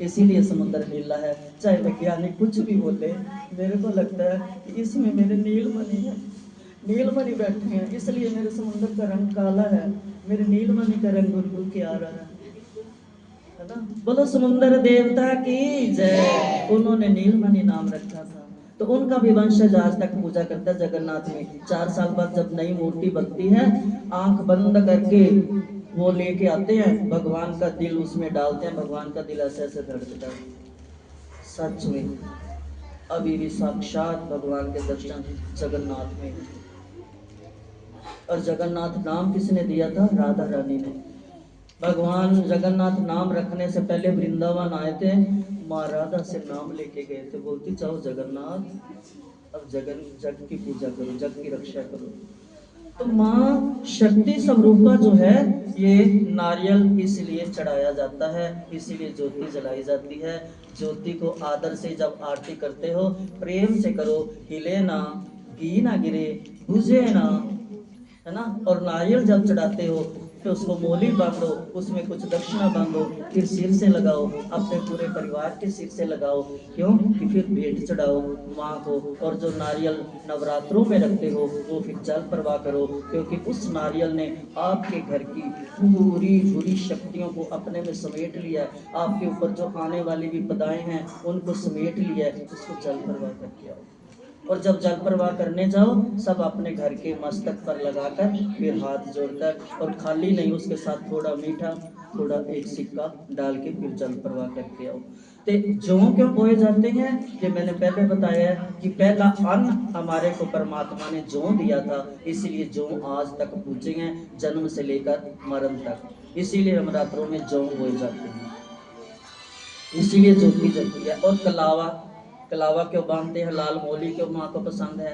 इसीलिए समुद्र नीला है। चाहे वैज्ञानिक कुछ भी बोले, मेरे को लगता है कि इसमें मेरे नीलमणि है। नीलमणि बैठे हैं इसलिए मेरे समुद्र का रंग काला है, मेरे नीलमणि का रंग गुनगुन के आ रहा है ना। बोलो समुद्र देवता की जय। उन्होंने नीलमणि नाम रखा था, तो उनका भी वंशज आज तक पूजा करता है जगन्नाथ में। 4 साल बाद जब नई मूर्ति बनती है, आंख बंद करके वो लेके आते हैं, भगवान का दिल उसमें डालते हैं, भगवान का दिल ऐसे ऐसे धड़कता है। सच में अभी भी साक्षात भगवान के दर्शन जगन्नाथ में। और जगन्नाथ नाम किसने दिया था? राधा रानी ने। भगवान जगन्नाथ नाम रखने से पहले वृंदावन आए थे, माँ राधा से नाम लेके गए थे, बोलती जाओ जगन्नाथ अब जग की पूजा करो, जग की रक्षा करो। तो माँ शक्ति स्वरूपा जो है, ये नारियल इसलिए चढ़ाया जाता है, इसीलिए ज्योति जलाई जाती है। ज्योति को आदर से जब आरती करते हो, प्रेम से करो, हिले ना, घी ना गिरे, बुझे ना, है ना। और नारियल जब चढ़ाते हो तो उसको मोली बांधो, उसमें कुछ दक्षिणा बांधो, फिर सिर से लगाओ, अपने पूरे परिवार के सिर से लगाओ। क्यों? कि फिर भेंट चढ़ाओ माँ को। और जो नारियल नवरात्रों में रखते हो वो फिर जल प्रवाह करो, क्योंकि उस नारियल ने आपके घर की पूरी बुरी शक्तियों को अपने में समेट लिया है। आपके ऊपर जो आने वाली विपदाएं हैं उनको समेट लिया है, उसको जल प्रवाह करके आओ। और जब जल प्रवाह करने जाओ, सब अपने घर के मस्तक पर लगाकर फिर हाथ जोड़कर, और खाली नहीं, उसके साथ थोड़ा मीठा, थोड़ा एक सिक्का डाल के फिर जल प्रवाह करके आओ। तो जौ क्यों बोए जाते हैं? ये मैंने पहले बताया है कि पहला अन्न हमारे को परमात्मा ने जौ दिया था, इसीलिए जौ आज तक पूजे हैं, जन्म से लेकर मरण तक। इसीलिए नवरात्रों में जौ बोए जाते हैं, इसीलिए ज्योति जलती है। और कलावा, कलावा क्यों बांधते हैं? लाल मोली क्यों माँ को पसंद है?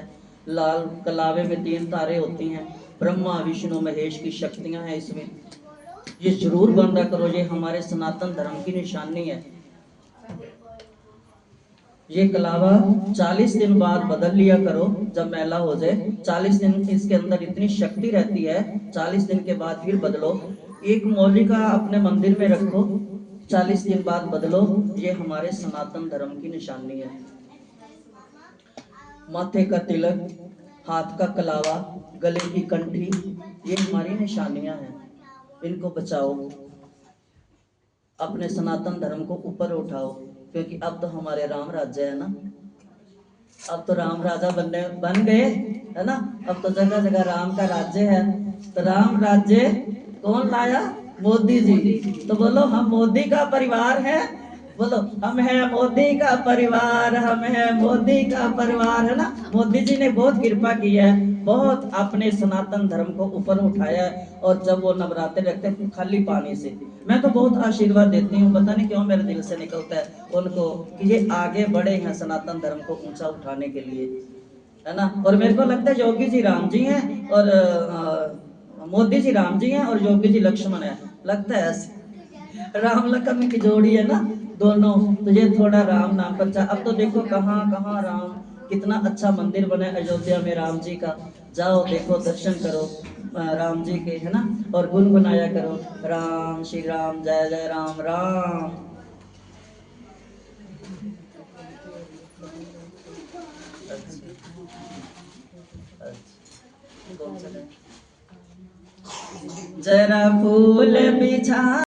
लाल कलावे में 3 तारे होती हैं, ब्रह्मा विष्णु महेश की शक्तियां हैं इसमें। ये जरूर बांधा करो, ये हमारे सनातन धर्म की निशानी है। ये कलावा 40 दिन बाद बदल लिया करो, जब मैला हो जाए 40 दिन इसके अंदर इतनी शक्ति रहती है, 40 दिन के बाद फिर बदलो। एक मौली का अपने मंदिर में रखो, 40 दिन बाद बदलो, ये हमारे सनातन धर्म की निशानी है। माथे का तिलक, हाथ का कलावा, गले की कंठी, ये हमारी निशानियां हैं, इनको बचाओ, अपने सनातन धर्म को ऊपर उठाओ। क्योंकि अब तो हमारे राम राज्य है ना, अब तो राम राजा बन गए, है ना। अब तो जगह जगह राम का राज्य है। तो राम राज्य कौन लाया? मोदी जी। तो बोलो हम मोदी का परिवार है, बोलो हम हैं मोदी का परिवार, हम हैं मोदी का परिवार, है ना। मोदी जी ने बहुत कृपा की है, बहुत अपने सनातन धर्म को ऊपर उठाया है। और जब वो नवरात्रे रखते हैं खाली पानी से, मैं तो बहुत आशीर्वाद देती हूँ, पता नहीं क्यों मेरे दिल से निकलता है उनको कि ये आगे बढ़े हैं सनातन धर्म को ऊंचा उठाने के लिए, है ना। और मेरे को लगता है योगी जी राम जी हैं और मोदी जी राम जी हैं और योगी जी लक्ष्मण है, लगता है ऐसे राम लक्ष्मण की जोड़ी है ना दोनों। तो ये थोड़ा राम नाम पर अब तो देखो कहाँ कहाँ राम, कितना अच्छा मंदिर बना है अयोध्या में राम जी का। जाओ देखो, दर्शन करो राम जी के, है ना। और गुनगुनाया करो, राम श्री राम जय जय राम राम। जरा फूल बिछा